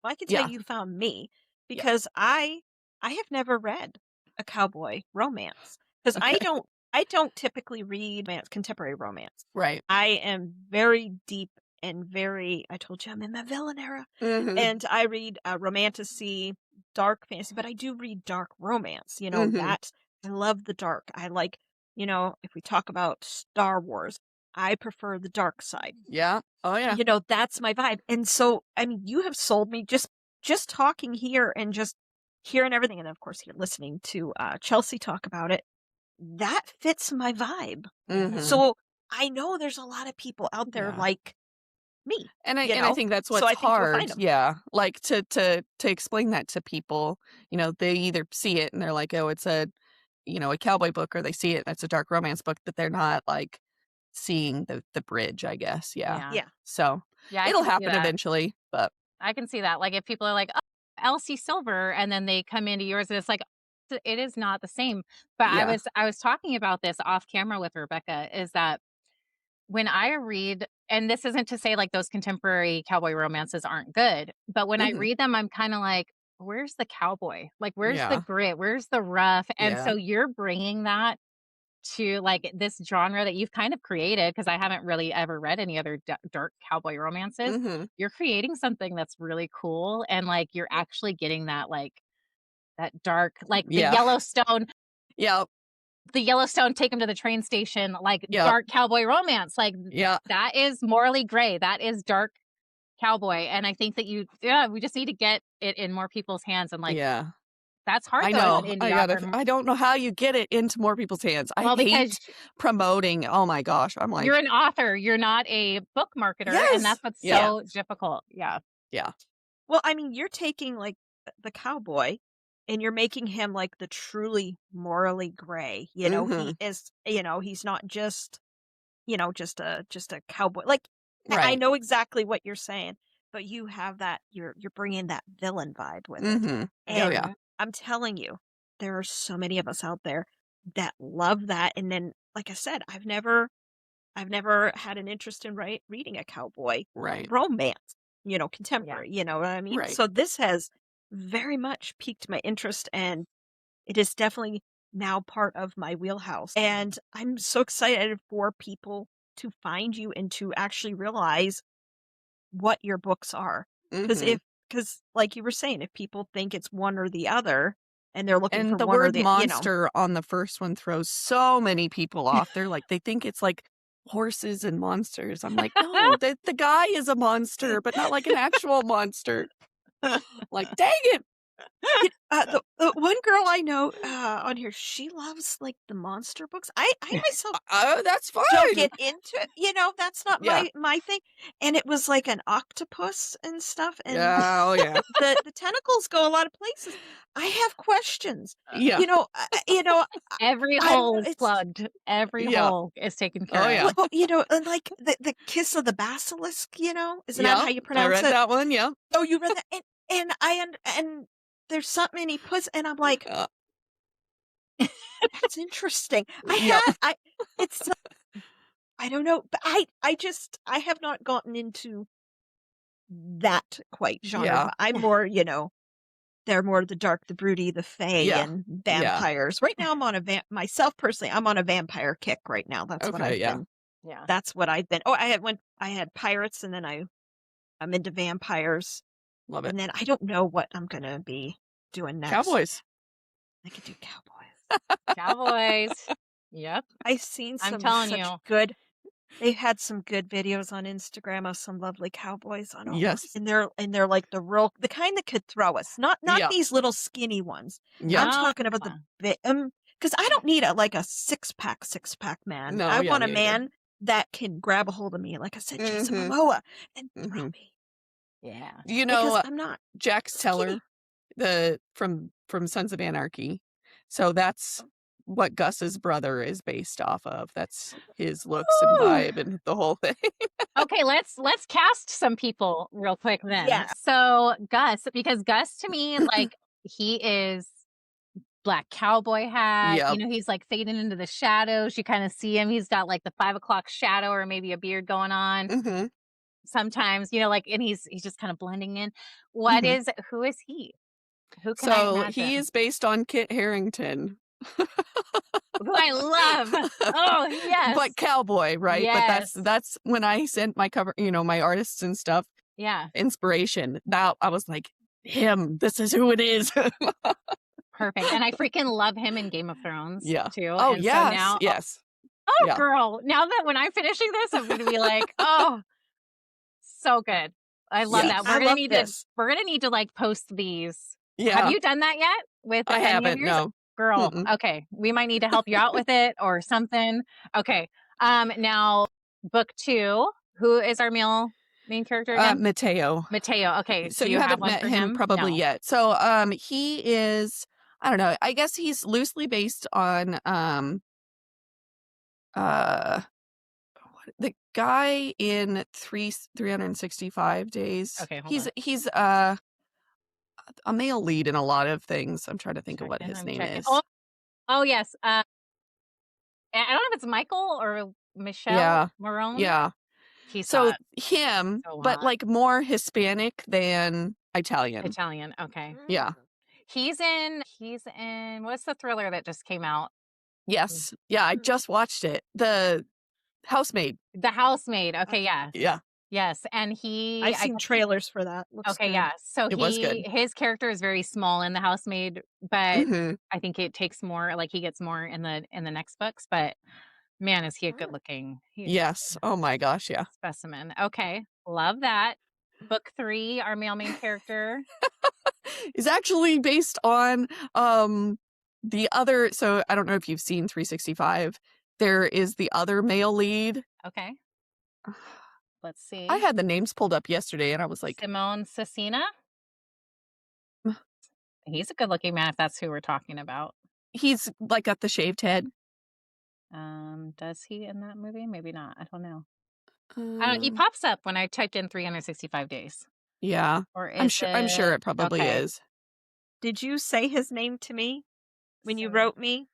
Well, I can tell you found me because I have never read a cowboy romance because I don't typically read contemporary romance. Right. I am very deep and I told you I'm in my villain era, and I read romantasy, dark fantasy, but I do read dark romance. That I love the dark. I like, if we talk about Star Wars, I prefer the dark side. Yeah. Oh yeah. That's my vibe. And so, I mean, you have sold me just talking here and just hearing everything. And of course, you're listening to Chelsea talk about it. That fits my vibe. So I know there's a lot of people out there like me. And I think that's what's hard. Yeah. To explain that to people, they either see it and they're like, oh, it's a cowboy book, or they see it and it's a dark romance book, but they're not seeing the bridge, I guess. Yeah. So it'll happen eventually, but I can see that. Like if people are like, oh, Elsie Silver, and then they come into yours and it's like, it is not the same. But I was talking about this off camera with Rebecca, is that when I read, and this isn't to say like those contemporary cowboy romances aren't good, but when I read them, I'm kind of like, where's the cowboy? Like, where's the grit? Where's the rough? And so you're bringing that to like this genre that you've kind of created, because I haven't really ever read any other dark cowboy romances. Mm-hmm. You're creating something that's really cool, and like you're actually getting that like that dark, like the Yeah. Yellowstone. Yep. The Yellowstone, take him to the train station, like Yep. dark cowboy romance. Like Yeah. that is morally gray. That is dark cowboy. And I think that we just need to get it in more people's hands. And like, Yeah. that's hard I though as an know. indie author. I don't know how you get it into more people's hands. I Well, hate because promoting. Oh my gosh. I'm like, you're an author, you're not a book marketer. Yes. And that's what's Yeah. so difficult. Yeah. yeah. Well, I mean, you're taking like the cowboy and you're making him like the truly morally gray. You know, Mhm. he is, you know, he's not just, you know, just a cowboy. Like I Right. know exactly what you're saying, but you have that you're bringing that villain vibe with it. Mm-hmm. Oh And yeah. I'm telling you, there are so many of us out there that love that. And then, like I said, I've never had an interest in reading a cowboy Right. romance, you know, contemporary, you know what I mean? Right. So this has very much piqued my interest, and it is definitely now part of my wheelhouse. And I'm so excited for people to find you and to actually realize what your books are. Because Mhm. because like you were saying, if people think it's one or the other and they're looking for And the one or word the, you know, monster on the first one throws so many people off. They're like, they think it's like horses and monsters. I'm like, no, the guy is a monster, but not like an actual monster. Like, dang it. the one girl I know on here, she loves like the monster books. I myself Oh, that's fine. don't get into it. You know, that's not Yeah. my thing. And it was like an octopus and stuff, and Yeah. Oh, yeah. the tentacles go a lot of places. I have questions. Yeah. You know, Every I'm hole is it's plugged. Every Yeah. hole is taken care Oh, of. yeah. well, you know, and like the kiss of the basilisk. You know, isn't that Yeah. how you I pronounce read it? that one. Yeah. Oh, you read that, and and there's something he puts, and I'm like, that's interesting. Yep. It's I don't know, but I have not gotten into that quite genre. Yeah. But I'm more, you know, they're more the dark, the broody, the fae, Yeah. and vampires. Right now, I'm on myself personally. I'm on a vampire kick right now. That's what Okay, I've yeah. been. Yeah. That's what I've been. Oh, I had pirates, and then I'm into vampires, Love it. and then I don't know what I'm gonna be doing next. Cowboys. I could do cowboys. Cowboys. Yep. I've seen I'm some telling such you. good. They've had some good videos on Instagram of some lovely cowboys on Yes. and they're like the kind that could throw us, not Yeah. these little skinny ones. Yeah. I'm talking about the bit because I don't need a six pack man. No, I yeah, want a me either. man that can grab a hold of me, like I said, Jason Mhm. Momoa, and throw Mhm. me You Yeah. because know, I'm not Jax skinny. Teller, from Sons of Anarchy. So that's what Gus's brother is based off of. That's his looks and Ooh. vibe and the whole thing. Okay, let's cast some people real quick then. Yes. So Gus, because Gus to me, like he is black cowboy hat. Yep. You know, he's like fading into the shadows. You kind of see him. He's got like the 5 o'clock shadow or maybe a beard going on. Mm-hmm. Sometimes, you know, like, and he's just kind of blending in. Who is he? Who can I So imagine? he is based on Kit Harington. Who I love. Oh, yes. But cowboy, right? Yes. But that's when I sent my cover, my artists and stuff, Yeah. inspiration. Now I was like, him, this is who it is. Perfect. And I freaking love him in Game of Thrones Yeah. too. Oh, And yes. so now, Yes. oh Yeah. girl, now that when I'm finishing this, I'm gonna be like, oh, so good. I love Yes. that. I love this. We're gonna need to like post these. Yeah. Have you done that yet with I any of haven't, yours? no. Girl, Mm-mm. okay. We might need to help you out with it or something. Okay. Now book 2, who is our main character again? Mateo. Mateo. Okay. So do you have haven't one met for him probably No. yet. So he is, I don't know, I guess he's loosely based on the guy in 365 days. Okay, hold on. He's a male lead in a lot of things. I'm trying to think of what his name is. Oh yes. I don't know if it's Michael or Michelle Yeah. Marone. Yeah. He's So hot. him, So but hot. like more Hispanic than Italian. Okay. Yeah. He's in what's the thriller that just came out? Yes. Yeah, I just watched it. The Housemaid. The Housemaid. Okay, yes. Yeah. Yes. And I've seen trailers for that. Looks okay, good. yeah. So It was good. his character is very small in The Housemaid, but Hmm. I think it takes more, like he gets more in the next books, but man, is he a good looking Yes. Oh my gosh, yeah. specimen. Okay. Love that. Book 3, our male main character. Is actually based on the other, so I don't know if you've seen 365. There is the other male lead. Okay. Let's see. I had the names pulled up yesterday and I was like, Simone Cecina. He's a good looking man if that's who we're talking about. he's like got the shaved head. Does he in that movie? Maybe not. I don't know. He Um, pops up when I typed in 365 days. yeah. Or I'm is sure it probably okay. is. Did you say his name to me when you So- wrote me?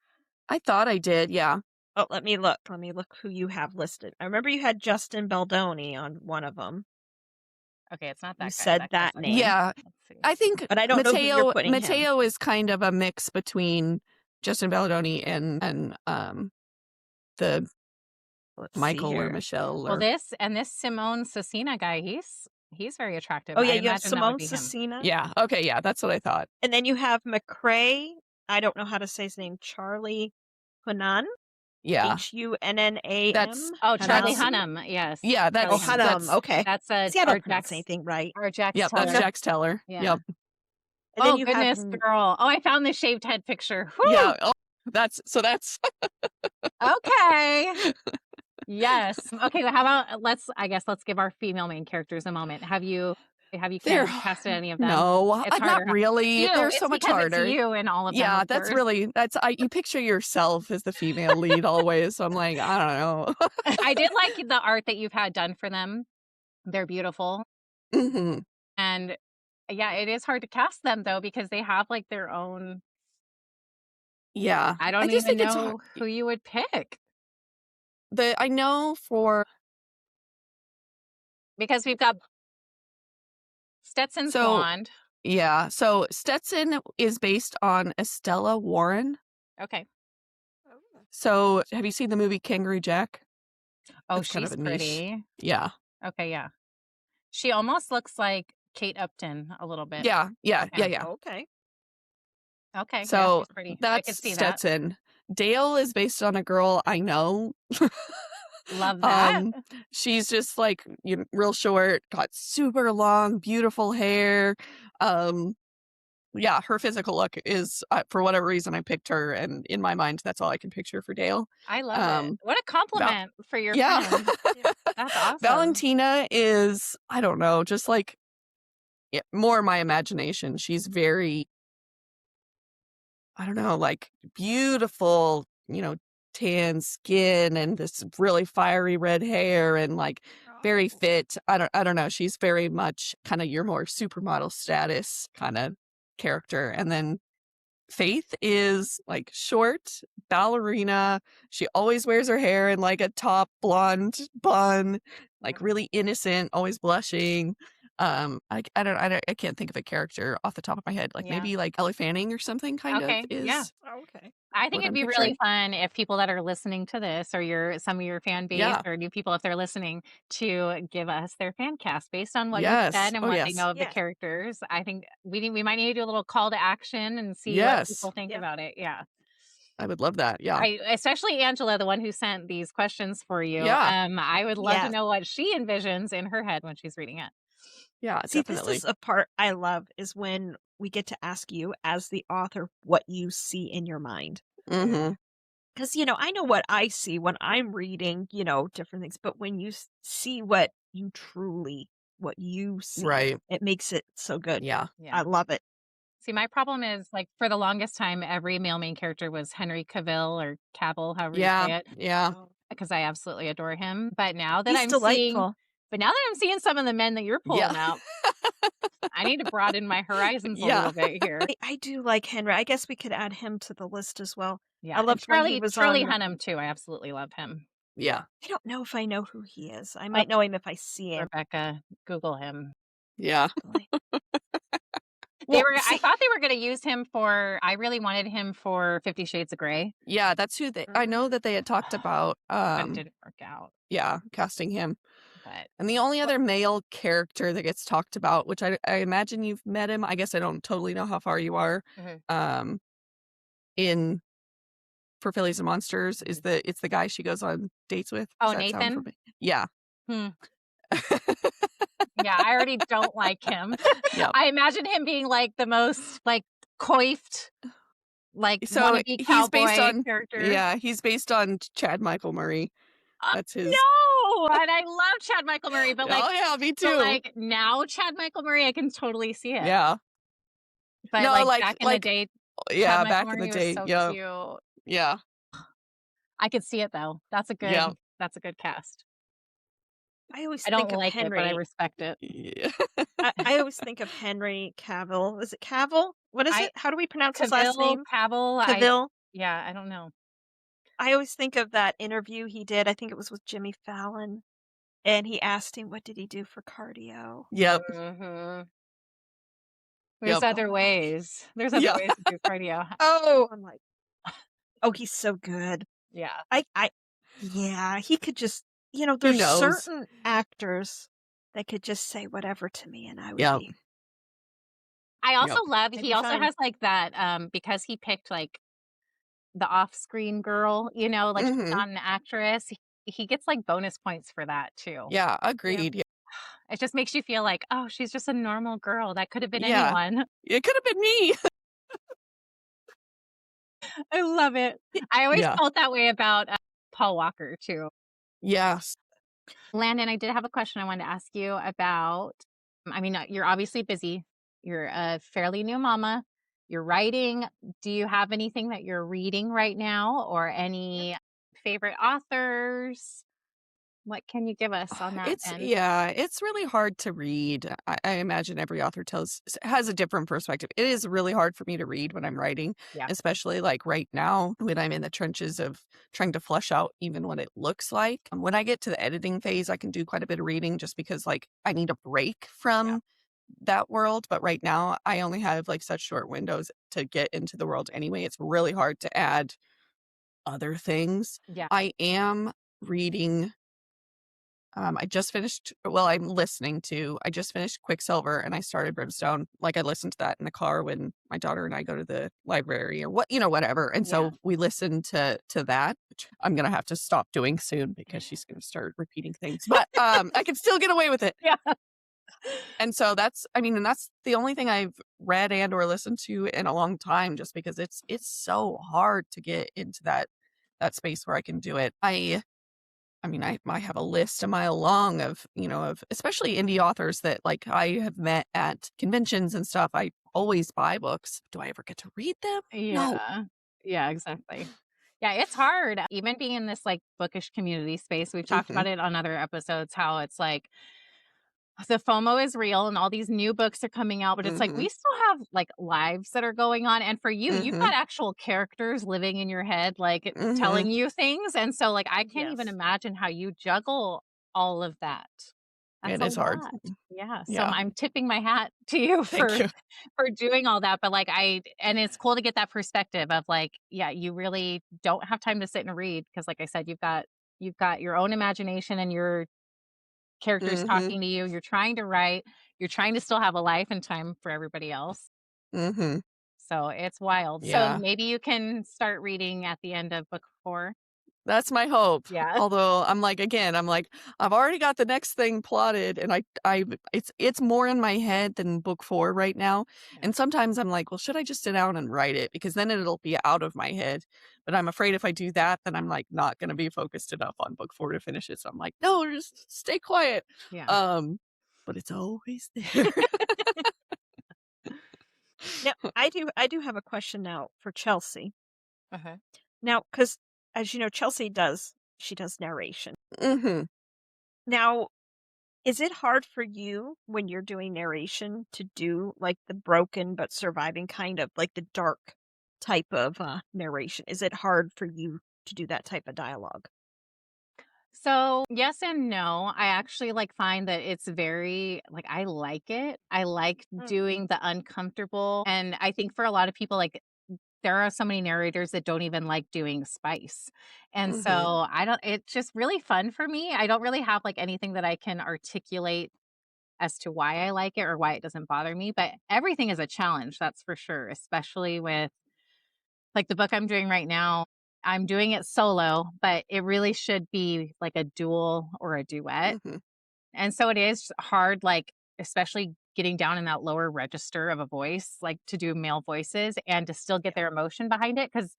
I thought I did, yeah. Oh, let me look. Let me look who you have listed. I remember you had Justin Baldoni on one of them. Okay, it's not that You guy. said guy's that like- name. Yeah. Let's see. I think But I don't know who you're putting him. Mateo is kind of a mix between Justin Belladoni and the Let's see Michael or here. Michelle Well, or this Simone Cecina guy, he's very attractive. Oh yeah, I you have imagine that would Simone be him. Cecina. yeah. Okay, yeah, that's what I thought. And then you have McCrae. I don't know how to say his name. Charlie Hunnam. Yeah. Hunnam. That's- Oh, Charlie Hunnam. Hunnam. Yes. Yeah, Charlie that's Oh, Hunnam. Hunnam. Okay. That's a See, I our don't pronounce Jax. anything right. Our Jax. Yep, that's Teller. Jax Teller. Yeah. Yep. And then Oh you goodness, have girl! Oh, I found the shaved head picture. Whew. Yeah. Oh, that's Okay. Yes. Okay. Well, how about let's give our female main characters a moment. Have you They're- casted any of them? No, It's not harder. really. You, They're it's so much because harder. It's you and all of them. Yeah, of that's course. really you picture yourself as the female lead always. So I'm like, I don't know. I did like the art that you've had done for them. They're beautiful. Hmm. And yeah, it is hard to cast them though because they have like their own. Yeah, I don't just even think it's know who you would pick I know for because we've got Stetson's So- blonde. yeah. So Stetson is based on Estella Warren. Okay. So have you seen the movie Kangaroo Jack? Oh, That's she's kind of a niche. pretty. Yeah. Okay, yeah. She almost looks like Kate Upton a little bit. Yeah. Yeah. Okay. Okay. yeah, So she's pretty. I could that's see that. Stetson. Dale is based on a girl I know. Love that. She's just like real short, got super long, beautiful hair. Yeah, her physical look is for whatever reason I picked her, and in my mind that's all I can picture for Dale. I love it. What a compliment for your Yeah. friend. That's awesome. Valentina is, I don't know, just like more my imagination. She's very, I don't know, like beautiful, tan skin and this really fiery red hair and like very fit. I don't know. She's very much kind of your more supermodel status kind of character. And then Faith is like short ballerina. She always wears her hair in like a top blonde bun, like really innocent, always blushing. I can't think of a character off the top of my head. Like Yeah. maybe like Ellie Fanning or something kind Okay, of is. yeah. Okay. I think what it'd I'm be really picturing. fun if people that are listening to this or some of your fan base Yeah. or new people, if they're listening, to give us their fan cast based on what you Yes. said and Oh, what they yes. know of the Yes. characters. I think we might need to do a little call to action and see what Yes. people think Yeah. about it. Yeah. I would love that. Yeah. Especially Angela, the one who sent these questions for you. Yeah. I would love Yeah. to know what she envisions in her head when she's reading it. Yeah, See, definitely. this is a part I love is when we get to ask you as the author what you see in your mind. Hmm. Because, I know what I see when I'm reading, different things, but when you see what you see, Right. it makes it so good. Yeah. Yeah. I love it. See, my problem is like for the longest time, every male main character was Henry Cavill or Cavill, however you say Yeah. it, Yeah. because I absolutely adore him. But now that He's I'm delightful. seeing some of the men that you're pulling Yeah. out, I need to broaden my horizons a Yeah. little bit here. I do like Henry. I guess we could add him to the list as well. Yeah, I and loved when he was Charlie on- Hunnam too. I absolutely love him. Yeah. I don't know if I know who he is. I might know him if I see him. Rebecca, Google him. Yeah. Well, I see, thought they were going to use him for, I really wanted him for 50 Shades of Grey, yeah, that's who I know that they had talked about, but it didn't work out. yeah, casting him. But And the only Well- other male character that gets talked about, which I imagine you've met him. I guess I don't totally know how far you are. Mhm. In For Phillies and Monsters is it's the guy she goes on dates with. Oh, Does that sound Nathan? familiar? Yeah. Hmm. Yeah, I already don't like him. Yep. I imagine him being like the most like coiffed, like So wannabe he's based cowboy on character. he's based on Chad Michael Murray. That's his. No, and I love Chad Michael Murray, but like, Oh yeah, me but too. like now Chad Michael Murray, I can totally see it. Yeah. But No, like back in the day, Chad yeah, Michael back in the Murray was day. so Yeah. cute. Yeah. I could see it though. That's a Yeah. good cast. I always I don't think of like it, but I Henry. respect it. Yeah. I always think of Henry Cavill. Is it Cavill? What is I it? How do we pronounce his last name? Cavill, Cavill. I don't know. I always think of that interview he did. I think it was with Jimmy Fallon, and he asked him, "What did he do for cardio?" Yep. Mhm. Yep. Other ways. There's other Yeah. ways to do cardio. Oh, I'm like, oh, he's so good. Yeah. Yeah, he could just, He there's knows. certain actors that could just say whatever to me, and I would Yep. be. I also love I'd he be also fine. has like that because he picked like the off-screen girl, like she's Mhm. not an actress. He gets like bonus points for that too. Yeah, agreed. It just makes you feel like, oh, she's just a normal girl. That could have been Yeah. anyone. It could have been me. I love it. I always Yeah. felt that way about Paul Walker too. Yes. Landon, I did have a question I wanted to ask you about. I mean, you're obviously busy. You're a fairly new mama. You're writing. Do you have anything that you're reading right now or any favorite authors? What can you give us on that end? It's really hard to read. I imagine every author has a different perspective. It is really hard for me to read when I'm writing, Yeah. especially like right now when I'm in the trenches of trying to flesh out even what it looks like. When I get to the editing phase, I can do quite a bit of reading just because like I need a break from that world. But right now I only have like such short windows to get into the world anyway. It's really hard to add other things. Yeah. I am reading I just finished, well, I'm listening to, I just finished Quicksilver and I started Brimstone. Like I listened to that in the car when my daughter and I go to the library or whatever. And so we listened to that, which I'm going to have to stop doing soon because she's going to start repeating things, but I can still get away with it. Yeah. And so that's the only thing I've read and or listened to in a long time, just because it's so hard to get into that space where I can do it. I mean, I have a list a mile long of especially indie authors that like I have met at conventions and stuff. I always buy books. Do I ever get to read them? No. Yeah. Yeah, exactly. Yeah, it's hard. Even being in this like bookish community space, we've talked about it on other episodes, how it's like the FOMO is real and all these new books are coming out, but it's like we still have like lives that are going on. And for you, you've got actual characters living in your head, like telling you things. And so like I can't even imagine how you juggle all of that. That's It a is hard. lot. Yeah. So Yeah. I'm tipping my hat to you Thank you. for doing all that. But like and it's cool to get that perspective of like, yeah, you really don't have time to sit and read. Cause like I said, you've got your own imagination and your characters talking to you. You're trying to write. You're trying to still have a life and time for everybody else. So it's wild. Yeah. So maybe you can start reading at the end of book 4. That's my hope. Yeah. Although I'm like, I've already got the next thing plotted and it's more in my head than book 4 right now. Yeah. And sometimes I'm like, well, should I just sit down and write it? Because then it'll be out of my head. But I'm afraid if I do that, then I'm like not going to be focused enough on book 4 to finish it. So I'm like, no, just stay quiet. Yeah. But it's always there. Now, I do have a question now for Chelsea. Uh-huh. Now, because as you know, Chelsea does narration. Now, is it hard for you when you're doing narration to do like the broken but surviving kind of like the dark type of narration? Is it hard for you to do that type of dialogue? So, yes and no. I actually like find that it's very like I like it. I like Mm. doing the uncomfortable. And I think for a lot of people like there are so many narrators that don't even like doing spice. And so Mhm. I don't it's just really fun for me. I don't really have like anything that I can articulate as to why I like it or why it doesn't bother me, but everything is a challenge, that's for sure, especially with like the book I'm doing right now. I'm doing it solo, but it really should be like a duel or a duet. Mhm. And so it is hard, like, especially getting down in that lower register of a voice, like to do male voices and to still get Yeah. their emotion behind it. Cause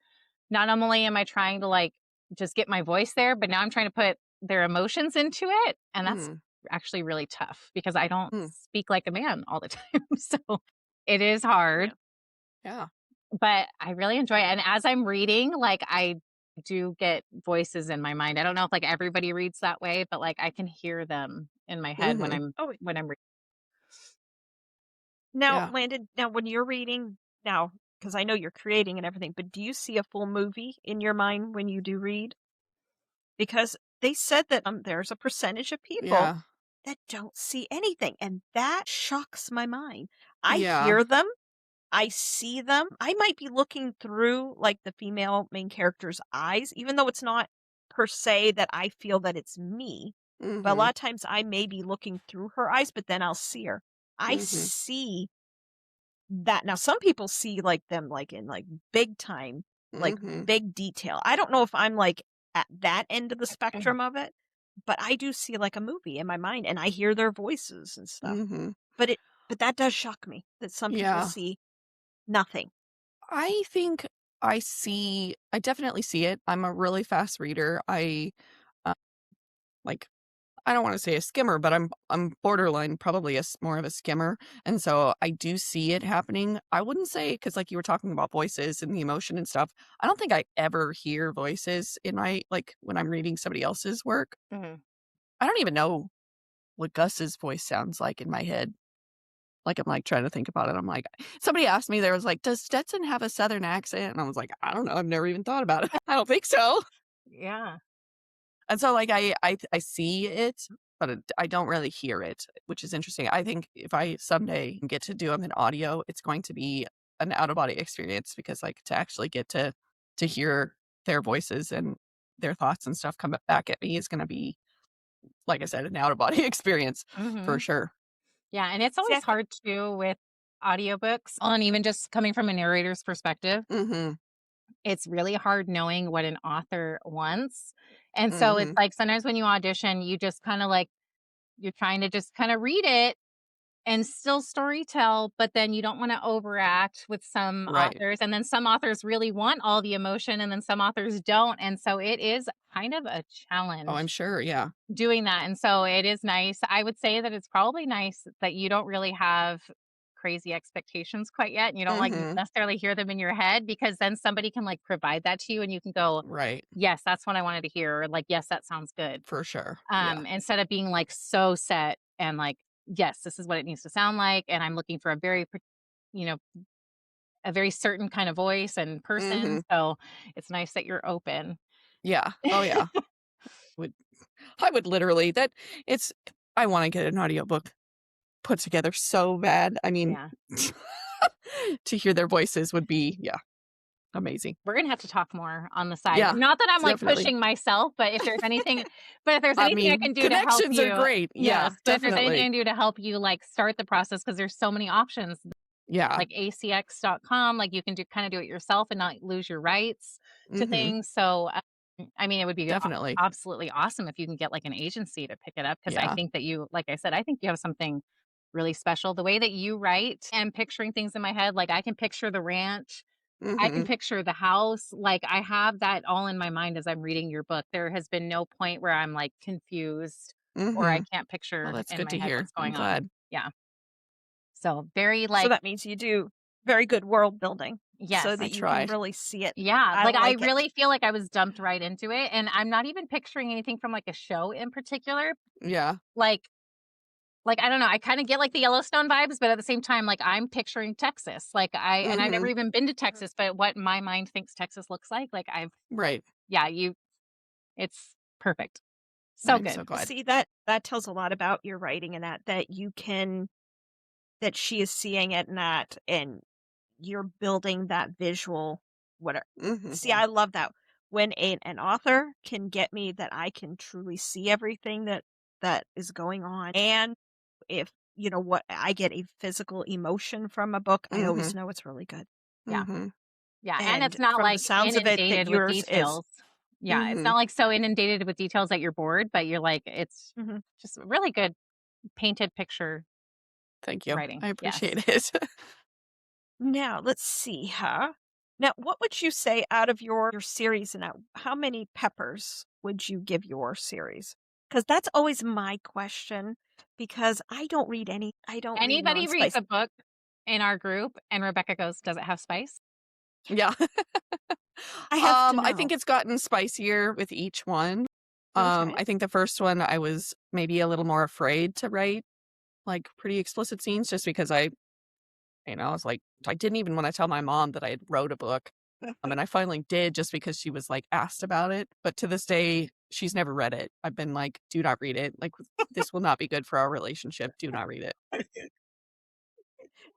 not only am I trying to like just get my voice there, but now I'm trying to put their emotions into it. And that's Mhm. actually really tough because I don't Mm. speak like a man all the time. So it is hard, Yeah. Yeah. but I really enjoy it. And as I'm reading, like I do get voices in my mind. I don't know if like everybody reads that way, but like I can hear them in my head Mhm. Oh, when I'm reading. now, Yeah. Landon, now when you're reading now, because I know you're creating and everything, but do you see a full movie in your mind when you do read? Because they said that there's a percentage of people Yeah. that don't see anything, and that shocks my mind. I Yeah. hear them, I see them. I might be looking through like the female main character's eyes, even though it's not per se that I feel that it's me. But a Mhm. lot of times I may be looking through her eyes, but then I'll see her. I Mhm. see that. Now some people see like them like in like big time, like Mhm. big detail. I don't know if I'm like at that end of the spectrum of it, but I do see like a movie in my mind and I hear their voices and stuff. Mhm. But but that does shock me that some people Yeah. see nothing. I think I definitely see it. I'm a really fast reader. Uh, like I don't want to say a skimmer, but I'm borderline probably more of a skimmer. And so I do see it happening. I wouldn't say because like you were talking about voices and the emotion and stuff. I don't think I ever hear voices in my like when I'm reading somebody else's work. Mhm. I don't even know what Gus's voice sounds like in my head. Like, I'm, like, trying to think about it. I'm like somebody asked me, there was like, "Does Stetson have a Southern accent?" And I was like, "I don't know. I've never even thought about it. I don't think so." Yeah. And so, like, I see it, but I don't really hear it, which is interesting. I think if I someday get to do them in audio, it's going to be an out of body experience because, like, to actually get to hear their voices and their thoughts and stuff come back at me is gonna be, like I said, an out of body experience for Mhm. sure. Yeah, and it's See, I always think hard too with audiobooks, and even just coming from a narrator's perspective. Mhm. It's really hard knowing what an author wants. And so it's Mhm. like sometimes when you audition, you just kind of like you're trying to just kind of read it and still story tell, but then you don't want to overact with some Right. authors. And then some authors really want all the emotion and then some authors don't. And so it is kind of a Oh, I'm challenge sure, yeah. doing that, and so it is nice. I would say that it's probably nice that you don't really have crazy expectations quite yet, and you don't, like, Mhm. necessarily hear them in your head because then somebody can, like, provide that to you and you can go, Right. "Yes, that's what I wanted to hear," or, like, "Yes, that sounds good." For sure. Yeah. Instead of being, like, so set and, like, "Yes, this is what it needs to sound like, and I'm looking for a very you know, a very certain kind of voice and person," Mhm. so it's nice that you're open. Yeah. Oh, yeah. Would I would literally that it's I wanna get an audiobook put together so bad. I mean, Yeah. to hear their voices would be, yeah, amazing. We're gonna have to talk more on the side. Yeah, Not that I'm, like, definitely. pushing myself, but if there's I anything I mean, can do to help connections are you great. Yeah, yes, but if there's anything I definitely. can do to help you, like, start the process because there's so many options, Yeah. like acx.com, like, you can kinda do it yourself and not lose your rights to Mhm. things, so, I mean, it would be Definitely. absolutely awesome if you can get, like, an agency to pick it up because I Yeah. think that you like I said, I think you have something really special. The way that you write and picturing things in my head, like, I can picture the ranch I can Mhm. picture the house, like, I have that all in my mind as I'm reading your book. There has been no point where I'm, like, confused or I Mhm. can't Well, picture that's in good my to head hear. what's I'm going on. glad. Yeah. So, very, so like that means you do very good world building so I that yes. you can try. really see it. Yeah, I like, I like it. really feel like I was dumped right into it, and I'm not even picturing anything from, like, a show in particular. Yeah. Like I don't know, I kinda get, like, the Yellowstone vibes, but at the same time, like, I'm picturing Texas. I've never Mhm. even been to Mm. Texas, but what my mind thinks Texas looks like I've Right. yeah, you it's perfect. So I'm good. so glad. See, that tells a lot about your writing, and that you can, that she is seeing it, and you're building that visual whatever. See, Yeah. I love that when an author can get me that I can truly see everything that is going on, and if what I get a physical emotion from a book, I always know it's really good. Yeah. Yeah. And And it's not from the like sounds of it, that inundated with yours is. details. Yeah. It's not like so inundated with details that you're bored, but you're like, it's Mhm. just really good painted picture Thank you. writing. I Yes. appreciate it. Now, let's see, Now, what would you say out of your series now? How many peppers would you give your series? Because that's always my question. Because I don't read Anybody reads non-spicy. a book in our group and Rebecca goes, "Does it have spice?" Yeah. I have to I know. think it's gotten spicier with each one. Okay. I think the first one I was maybe a little more afraid to write like pretty explicit scenes just because I was like, I didn't even want to tell my mom that I had wrote a book. And I finally did just because she was like asked about it. But to this day, she's never read it. I've been like, do not read it. Like, this will not be good for our relationship. Do not read it.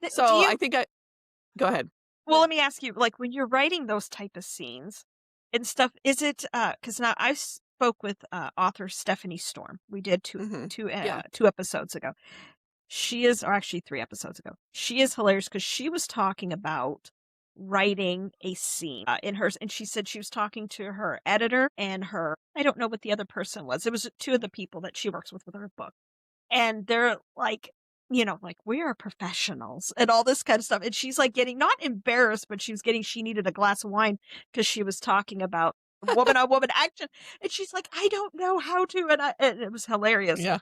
Do So you? I think go ahead. Well, let me ask you. Like when you're writing those type of scenes and stuff, is it? Because now I spoke with author Stephanie Storm. We did Yeah. 2 episodes ago. She is, or actually 3 episodes ago. She is hilarious because she was talking about writing a scene in hers, and she said she was talking to her editor and I don't know what the other person was. It was two of the people that she works with her book, and they're like, like we are professionals and all this kind of stuff. And she's like getting not embarrassed, but she needed a glass of wine because she was talking about woman on woman action, and she's like, I don't know how to, and it was hilarious. Yeah.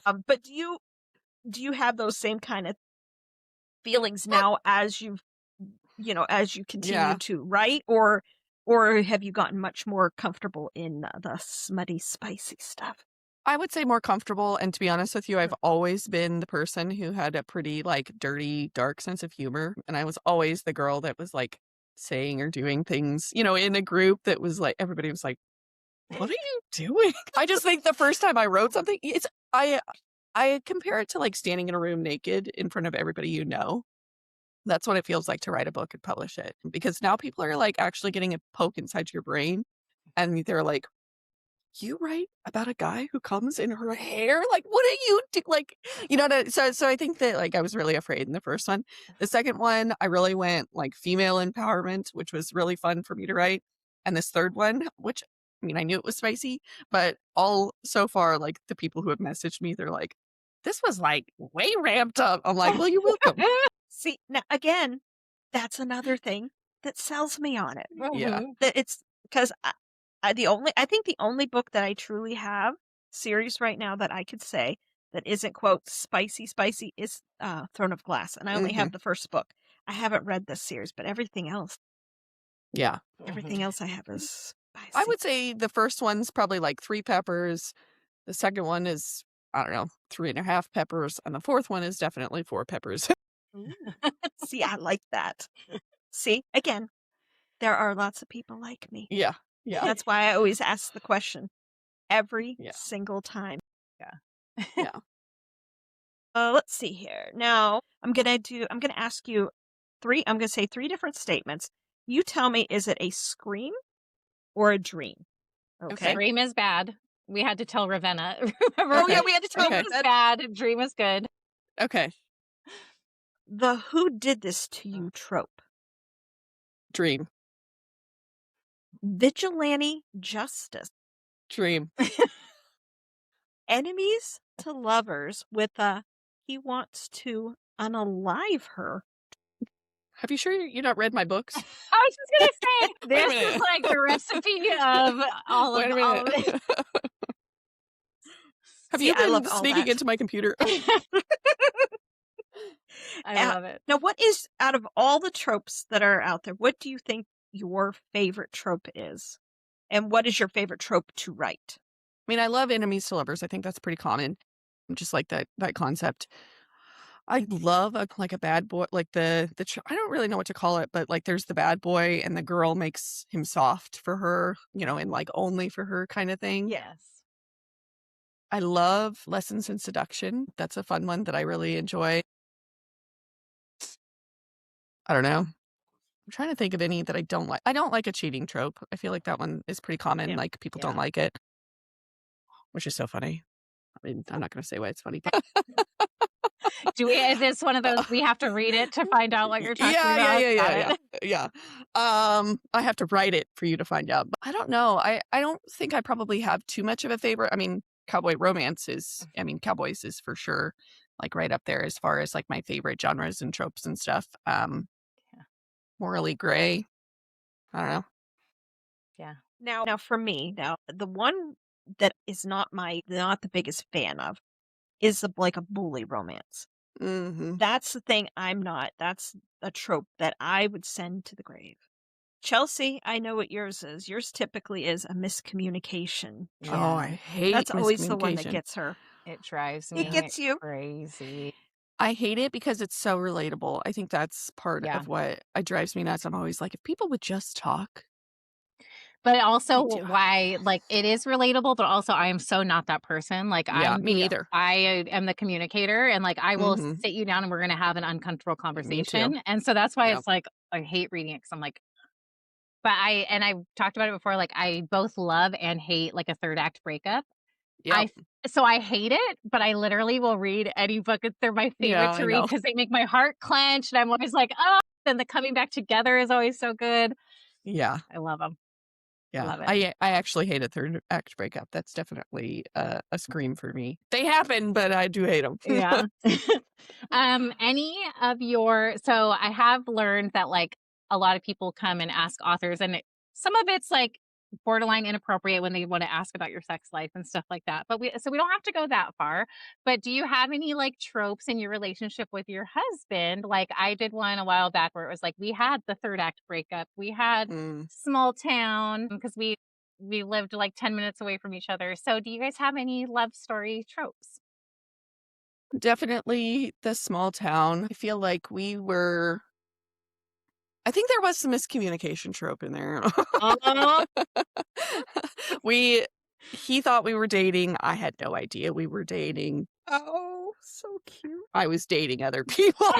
But do you have those same kind of feelings now as as you continue Yeah. to write, or have you gotten much more comfortable in the smutty, spicy stuff? I would say more comfortable. And to be honest with you, I've always been the person who had a pretty like dirty, dark sense of humor. And I was always the girl that was like saying or doing things, in a group that was like, everybody was like, what are you doing? I just think the first time I wrote something, I compare it to like standing in a room naked in front of everybody you know. That's what it feels like to write a book and publish it. Because now people are like actually getting a poke inside your brain and they're like, you write about a guy who comes in her hair? Like, what are you do? Like, so I think that like I was really afraid in the first one. The second one, I really went like female empowerment, which was really fun for me to write. And this third one, which I mean, I knew it was spicy, but all so far, like the people who have messaged me, they're like, this was like way ramped up. I'm like, well, you're welcome. See, now again, that's another thing that sells me on it. Yeah. That it's because I think the only book that I truly have series right now that I could say that isn't quote spicy is Throne of Glass, and I only have the first book. I haven't read this series, but everything else Yeah. I have is spicy. I would say the first one's probably like 3 peppers. The second one is, I don't know, 3.5 peppers. And the fourth one is definitely 4 peppers. See, I like that. See, again, there are lots of people like me. Yeah. Yeah. That's why I always ask the question every Yeah. single time. Yeah. Yeah. Let's see here. Now, I'm going to ask you I'm going to say 3 different statements. You tell me, is it a scream or a dream? Okay. Scream is bad. We had to tell Ravenna. Oh, yeah, we had to tell Scream is bad. Dream is good. Okay. The who did this to you trope. Dream. Vigilante justice. Dream. Enemies to lovers with a he wants to unalive her. Have you sure you not read my books? I was just gonna say Wait a this is minute. like the recipe of all Wait a of all. minute. Have See, you I been love all sneaking that. into my computer? I love it. Now, what is, out of all the tropes that are out there, what do you think your favorite trope is? And what is your favorite trope to write? I mean, I love enemies to lovers. I think that's pretty common. Just like that concept. I love a bad boy, like I don't really know what to call it, but like there's the bad boy and the girl makes him soft for her, and like only for her kind of thing. Yes. I love Lessons in Seduction. That's a fun one that I really enjoy. I don't know. I'm trying to think of any that I don't like. I don't like a cheating trope. I feel like that one is pretty common. Yeah. Like people don't like it, which is so funny. I mean, I'm not going to say why it's funny, but Is this one of those we have to read it to find out what you're talking about? Yeah. I have to write it for you to find out. But I don't know. I don't think I probably have too much of a favorite. I mean, Cowboy Romance is, Cowboys is for sure like right up there as far as like my favorite genres and tropes and stuff. Morally Gray. I don't know. Yeah. Now for me, the one that is not the biggest fan of is like a bully romance. Mm-hmm. That's the thing I'm not. That's a trope that I would send to the grave. Chelsea, I know what yours is. Yours typically is a miscommunication. Oh, I hate That's always the one that miscommunication. gets her. It drives me It gets you crazy. I hate it because it's so relatable. I think that's part of what drives me nuts. I'm always like, if people would just talk. But also why, like, it is relatable, but also I am so not that person. Like, me neither. I am the communicator, and like, I will sit you down and we're going to have an uncomfortable conversation. too. And so that's why it's like, I hate reading it because I'm like, but I talked about it before, like, I both love and hate like a third act breakup. So I hate it, but I literally will read any book. They're my favorite to read because they make my heart clench. And I'm always like, oh, and the coming back together is always so good. Yeah. I love them. Yeah. Love it. I actually hate a third act breakup. That's definitely a scream for me. They happen, but I do hate them. Yeah. Any of so I have learned that like a lot of people come and ask authors, and some of it's like borderline inappropriate when they want to ask about your sex life and stuff like that. But we don't have to go that far. But do you have any like tropes in your relationship with your husband? Like I did one a while back where it was like we had the third act breakup. We had small town because we lived like 10 minutes away from each other. So do you guys have any love story tropes? Definitely the small town. I feel like I think there was some miscommunication trope in there. He thought we were dating. I had no idea we were dating. Oh, so cute. I was dating other people.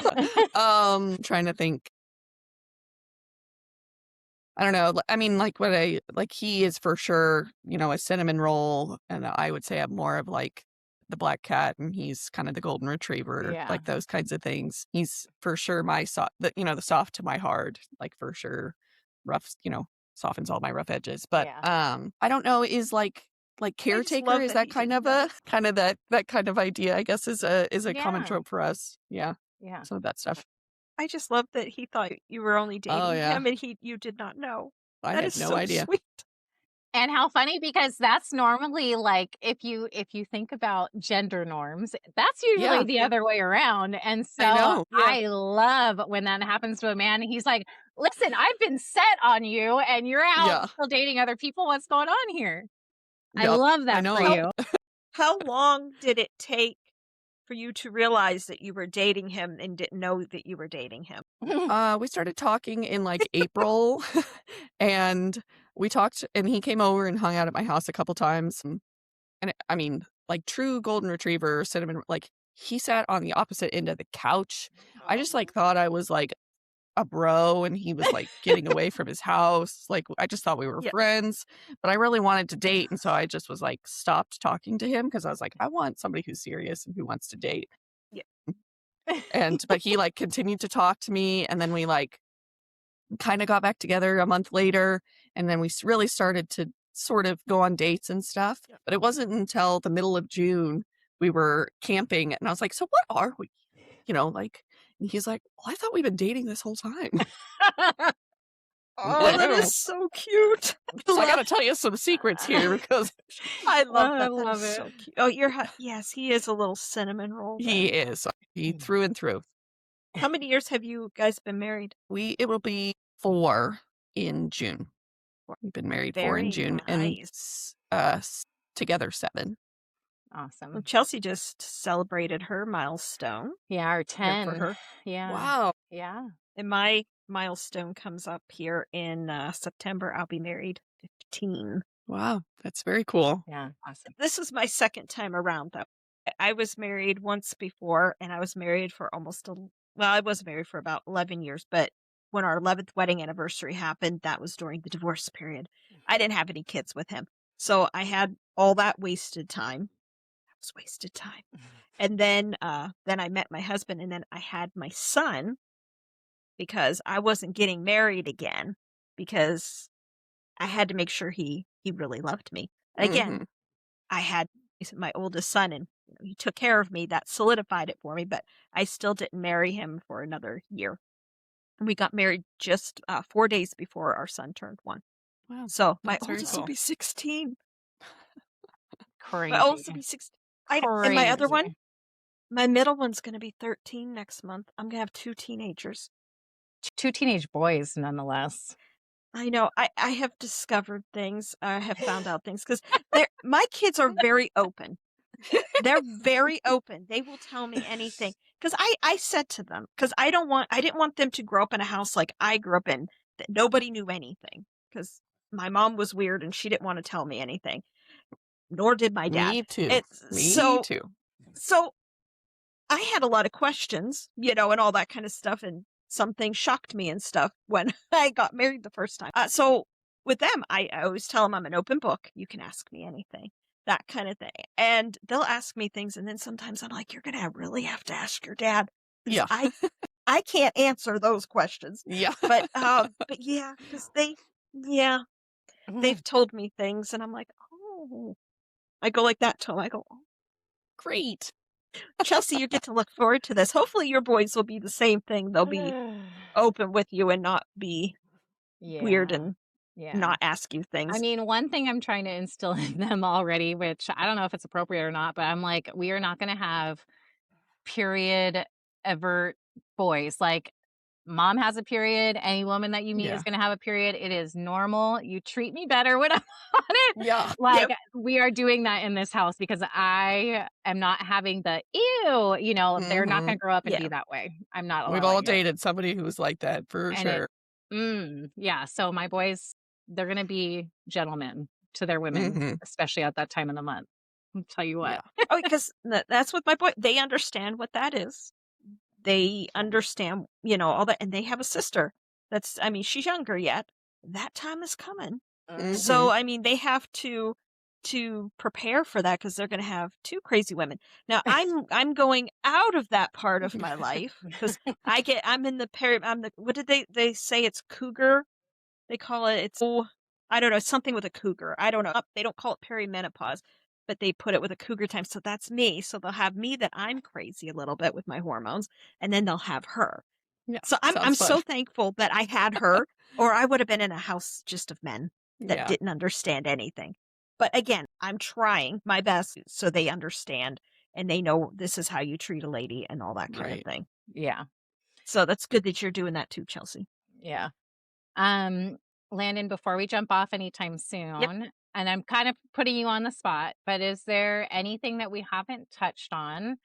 Trying to think. I don't know. I mean, like he is for sure, a cinnamon roll. And I would say I'm more of like the black cat and he's kind of the golden retriever, like those kinds of things. He's for sure the soft to my hard, like for sure rough, softens all my rough edges. But I don't know, is like caretaker, is that kind of that kind of idea, I guess is a common trope for us. Yeah. Some of that stuff. I just love that he thought you were only dating him and you did not know. I had no idea. Sweet. And how funny, because that's normally like if you think about gender norms, that's usually the other way around. And so I love when that happens to a man. He's like, listen, I've been set on you and you're out still dating other people. What's going on here? I love that for you. How long did it take for you to realize that you were dating him and didn't know that you were dating him? We started talking in like April and we talked and he came over and hung out at my house a couple times. And I mean, like true golden retriever, cinnamon, like he sat on the opposite end of the couch. I just like thought I was like a bro and he was like getting away from his house. Like I just thought we were friends, but I really wanted to date. And so I just was like stopped talking to him because I was like, I want somebody who's serious and who wants to date. But he like continued to talk to me, and then we like kind of got back together a month later, and then we really started to sort of go on dates and stuff. But it wasn't until the middle of June we were camping, and I was like, so what are we? And he's like, well, I thought we've been dating this whole time. Oh, that is so cute. So I got to tell you some secrets here because I love that. I love that is it. so cute. Oh, yes, he is a little cinnamon roll. He is. He through and through. How many years have you guys been married? It will be 4 in June. We've been married 4 in June, nice. And together 7. Awesome. Well, Chelsea just celebrated her milestone. Yeah, our 10 for her. Yeah. Wow. Yeah. And my milestone comes up here in September. I'll be married 15. Wow, that's very cool. Yeah, awesome. This is my second time around, though. I was married once before, and I was married for I was married for about 11 years, but when our 11th wedding anniversary happened, that was during the divorce period. I didn't have any kids with him. So I had all that wasted time. That was wasted time. And then I met my husband, and then I had my son because I wasn't getting married again because I had to make sure he really loved me. And again, Hmm. I had my oldest son, and he took care of me. That solidified it for me, but I still didn't marry him for another year. And we got married just 4 days before our son turned 1. Wow, So my that's very oldest will cool. be 16. My oldest will Crazy. be 16. And my other one, Crazy. my middle one's going to be 13 next month. I'm going to have 2 teenagers. 2 teenage boys, nonetheless. I know. I have discovered things. I have found out things because my kids are very open. They're very open. They will tell me anything. Because I said to them, because I didn't want them to grow up in a house like I grew up in, that nobody knew anything. Because my mom was weird and she didn't want to tell me anything. Nor did my dad. Me too. It's Me too. so I had a lot of questions, and all that kind of stuff. And some things shocked me and stuff when I got married the first time. So with them, I always tell them I'm an open book. You can ask me anything, that kind of thing. And they'll ask me things. And then sometimes I'm like, you're going to really have to ask your dad. 'Cause Yeah. I can't answer those questions. Yeah. But yeah, because they've told me things. And I'm like, oh, I go like that to them. I go, oh, Great. Chelsea, you get to look forward to this. Hopefully your boys will be the same thing. They'll be open with you and not be weird Yeah. and Yeah. not ask you I things. mean, one thing I'm trying to instill in them already, which I don't know if it's appropriate or not, but I'm like, we are not going to have period ever boys. Like, mom has a period. Any woman that you meet Yeah. is going to have a period. It is normal. You treat me better when I'm on it. Yeah. Like, Yep. we are doing that in this house because I am not having the ew, they're not Hmm. going to grow up and Yeah. be that way. I'm not We've all allowing it. dated somebody who was like that for And sure. yeah. So my boys, they're going to be gentlemen to their women, Hmm. especially at that time of the month. I'll tell you Yeah. what. Oh, because that's with my boy. They understand what that is. They understand, all that. And they have a sister she's younger yet. That time is coming. Hmm. So, they have to prepare for that because they're going to have 2 crazy women. Now, I'm going out of that part of my life because I'm in what did they say? It's cougar. They call it, I don't know, something with a cougar. I don't know. They don't call it perimenopause, but they put it with a cougar time. So that's me. So they'll have me that I'm crazy a little bit with my hormones, and then they'll have her. Yeah. So I'm Sounds fun. so thankful that I had her, or I would have been in a house just of men that Yeah. didn't understand anything. But again, I'm trying my best so they understand and they know this is how you treat a lady and all that kind of Right. thing. Yeah. So that's good that you're doing that too, Chelsea. Yeah. Um, Landon, before we jump off anytime Yep. soon, and I'm kind of putting you on the spot, but is there anything that we haven't touched on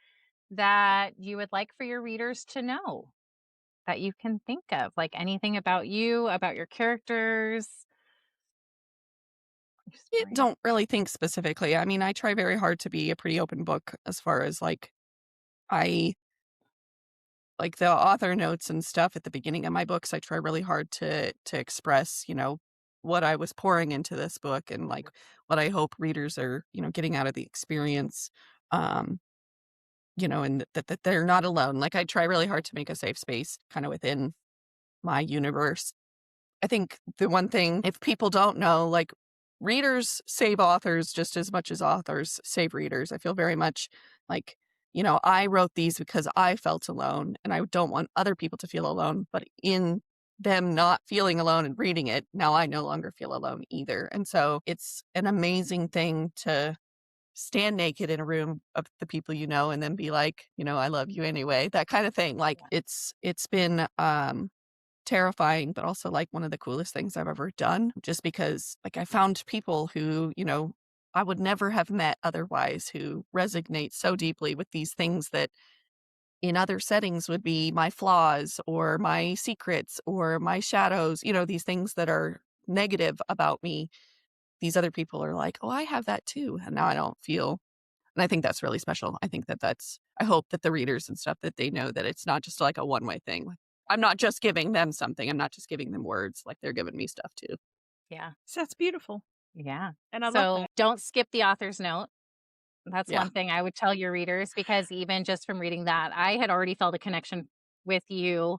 that you would like for your readers to know that you can think of? Like anything about you, about your characters? Your I story? don't really think specifically. I mean, I try very hard to be a pretty open book as far as I like the author notes and stuff at the beginning of my books. I try really hard to express, what I was pouring into this book and what I hope readers are, getting out of the experience. Um, and that they're not alone. Like I try really hard to make a safe space kind of within my universe. I think the one thing, if people don't know, readers save authors just as much as authors save readers. I feel very much like, I wrote these because I felt alone and I don't want other people to feel alone. But in them not feeling alone and reading it, now I no longer feel alone either. And so it's an amazing thing to stand naked in a room of the people and then be like, I love you anyway, that kind of thing. Like it's been terrifying, but also one of the coolest things I've ever done, just because I found people who, I would never have met otherwise, who resonate so deeply with these things that in other settings would be my flaws or my secrets or my shadows, these things that are negative about me. these other people are like, oh, I have that too. And now I don't feel, and I think that's really special. I think I hope that the readers and stuff, that they know that it's not just like a one-way thing. Like, I'm not just giving them something. I'm not just giving them words. Like, they're giving me stuff too. Yeah. So that's beautiful. Yeah. And I love So that. don't skip the author's note. That's Yeah. one thing I would tell your readers, because even just from reading that, I had already felt a connection with you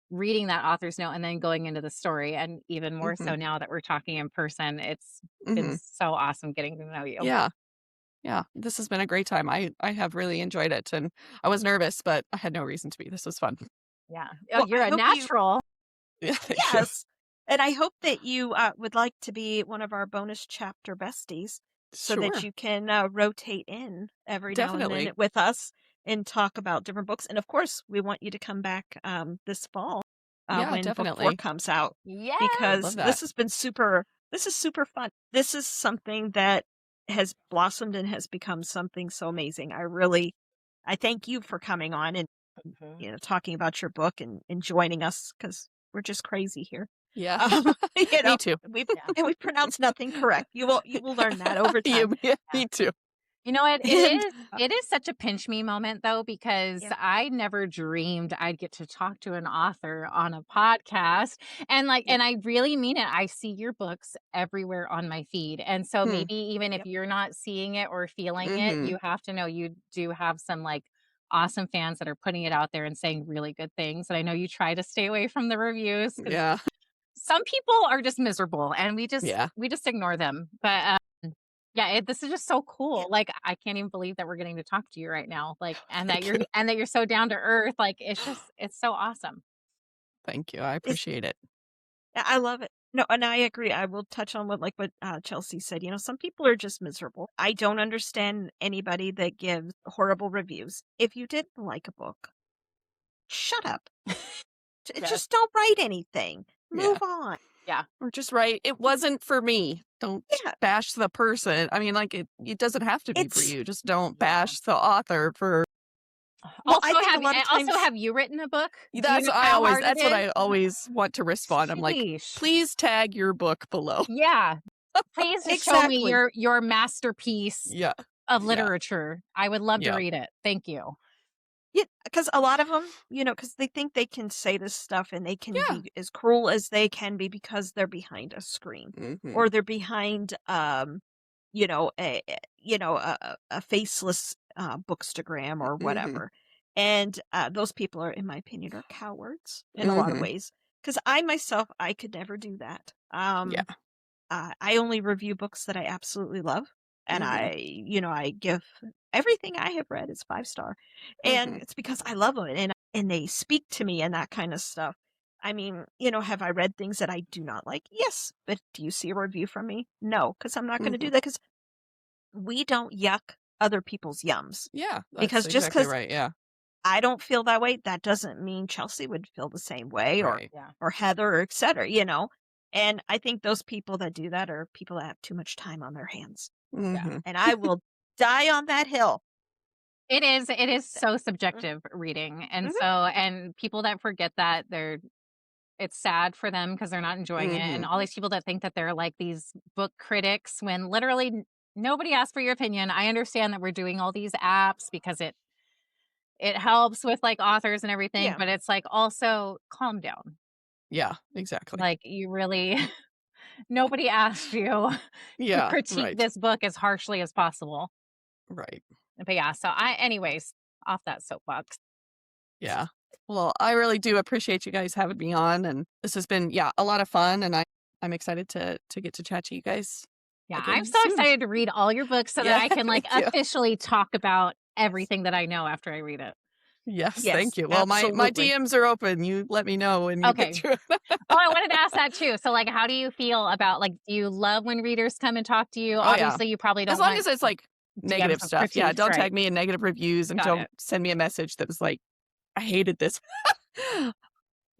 reading that author's note and then going into the story. And even more so now that we're talking in person, it's been so awesome getting to know you. Yeah. Yeah. This has been a great time. I have really enjoyed it. And I was nervous, but I had no reason to be. This was fun. Yeah. Well, You're I a hope natural. Yeah. Thank you. Yes. And I hope that you would like to be one of our bonus chapter besties so that Sure. you can rotate in every now and Definitely. then with us and talk about different books. And of course, we want you to come back this fall Yeah, when book 4 definitely. comes out, Yeah. because love that. this has been this is super fun. This is something that has blossomed and has become something so amazing. I thank you for coming on and talking about your book and joining us, because we're just crazy here. Yeah. Me too. And we pronounce nothing correct. You will learn that over time. Me too. You know what? And, It is such a pinch me moment though, because Yeah. I never dreamed I'd get to talk to an author on a podcast. And and I really mean it. I see your books everywhere on my feed. And so maybe even if you're not seeing it or feeling it, you have to know you do have some awesome fans that are putting it out there and saying really good things. And I know you try to stay away from the reviews, 'cause Yeah. some people are just miserable and we just Yeah. ignore them. But yeah, this is just so cool. Yeah. Like, I can't even believe that we're getting to talk to you right now. Like, and that Thank you're so down to earth. Like, it's so awesome. Thank you. I appreciate it. I love it. No, and I agree. I will touch on what Chelsea said. Some people are just miserable. I don't understand anybody that gives horrible reviews. If you didn't like a book, shut up. Just don't write anything. Move on. Yeah. Or just write, it wasn't for me. Don't bash the person. I mean, like, it doesn't have to be for you. Just don't bash the author for. Well, Also, I think a lot of times, have you written a book? That's what I always want to respond. I'm like, Sheesh. please tag your book below. Yeah. Please just show me Exactly. your masterpiece Yeah. of literature. I would love to read it. Thank you. Yeah, because a lot of them, because they think they can say this stuff and they can be as cruel as they can be because they're behind a screen or they're behind, a faceless bookstagram or whatever. And those people are, in my opinion, are cowards in a lot of ways. Because I could never do that. I only review books that I absolutely love. And I give everything I have read is 5-star. And it's because I love them and they speak to me and that kind of stuff. I mean, have I read things that I do not like? Yes. But do you see a review from me? No, because I'm not going to do that, because we don't yuck other people's yums. Yeah. That's Because just exactly because right. Yeah. I don't feel that way, that doesn't mean Chelsea would feel the same way, Right. or Heather, or et cetera, And I think those people that do that are people that have too much time on their hands. And I will die on that hill. It is so subjective reading. And and people that forget that, it's sad for them because they're not enjoying it. And all these people that think that they're like these book critics, when literally nobody asked for your opinion. I understand that we're doing all these apps because it helps with authors and everything, but it's also calm down. Yeah, exactly. Like, you really nobody asked you to critique this book as harshly as possible. Right. But yeah, so anyways, off that soapbox. Yeah. Well, I really do appreciate you guys having me on, and this has been a lot of fun, and I'm excited to get to chat to you guys. Yeah, I'm so excited to read all your books so that I can officially talk about everything that I know after I read it. Yes, thank you. Well, my DMs are open. You let me know when you get to it. Oh, I wanted to ask that too. So how do you feel about do you love when readers come and talk to you? Obviously, you probably don't. As long as it's negative stuff. Yeah, don't tag me in negative reviews, and don't send me a message that was like, I hated this.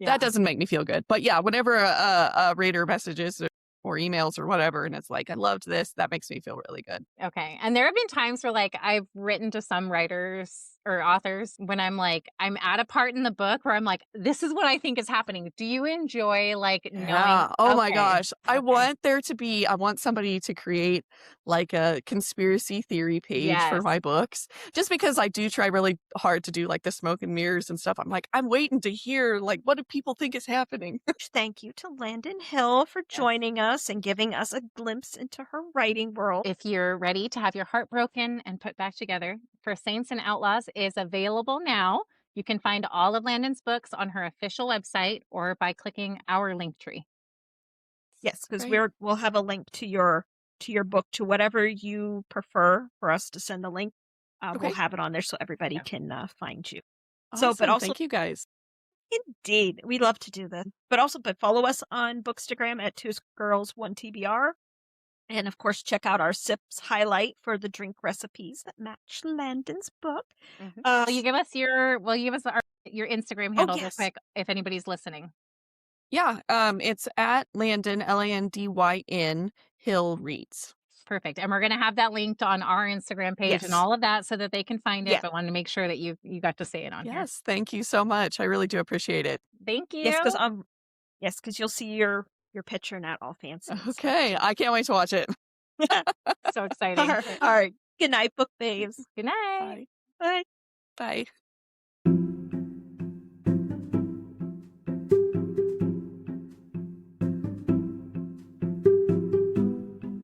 That doesn't make me feel good. But yeah, whenever a reader messages or emails or whatever, and it's like, I loved this, that makes me feel really good. Okay. And there have been times where I've written to some writers or authors when I'm at a part in the book where I'm like, this is what I think is happening. Do you enjoy knowing? Yeah. Oh my Okay. gosh. I Okay. want somebody to create like a conspiracy theory page for Yes. my books. Just because I do try really hard to do like the smoke and mirrors and stuff. I'm like, I'm waiting to hear like what do people think is happening? Thank you to Landyn Hill for Yes. joining us and giving us a glimpse into her writing world. If you're ready to have your heart broken and put back together, For Saints and Outlaws is available now. You can find all of Landyn's books on her official website or by clicking our link tree. Yes, because Great. we'll have a link to your book, to whatever you prefer for us to send the link. Okay. We'll have it on there so everybody can find you. Awesome. So, but also, thank you guys. indeed, we love to do that. But follow us on Bookstagram at 2girls1tbr. And of course, check out our Sips highlight for the drink recipes that match Landyn's book. Will you give us your Instagram handle real quick if anybody's listening? Yeah. It's at Landyn, Landyn Hill Reads. Perfect. And we're going to have that linked on our Instagram page and all of that so that they can find it. But wanted to make sure that you got to say it on here. Yes. Thank you so much. I really do appreciate it. Thank you. Yes, because you'll see your picture not all fancy. Okay. I can't wait to watch it. So exciting. All right. Good night, book babes. Good night. Bye. Bye.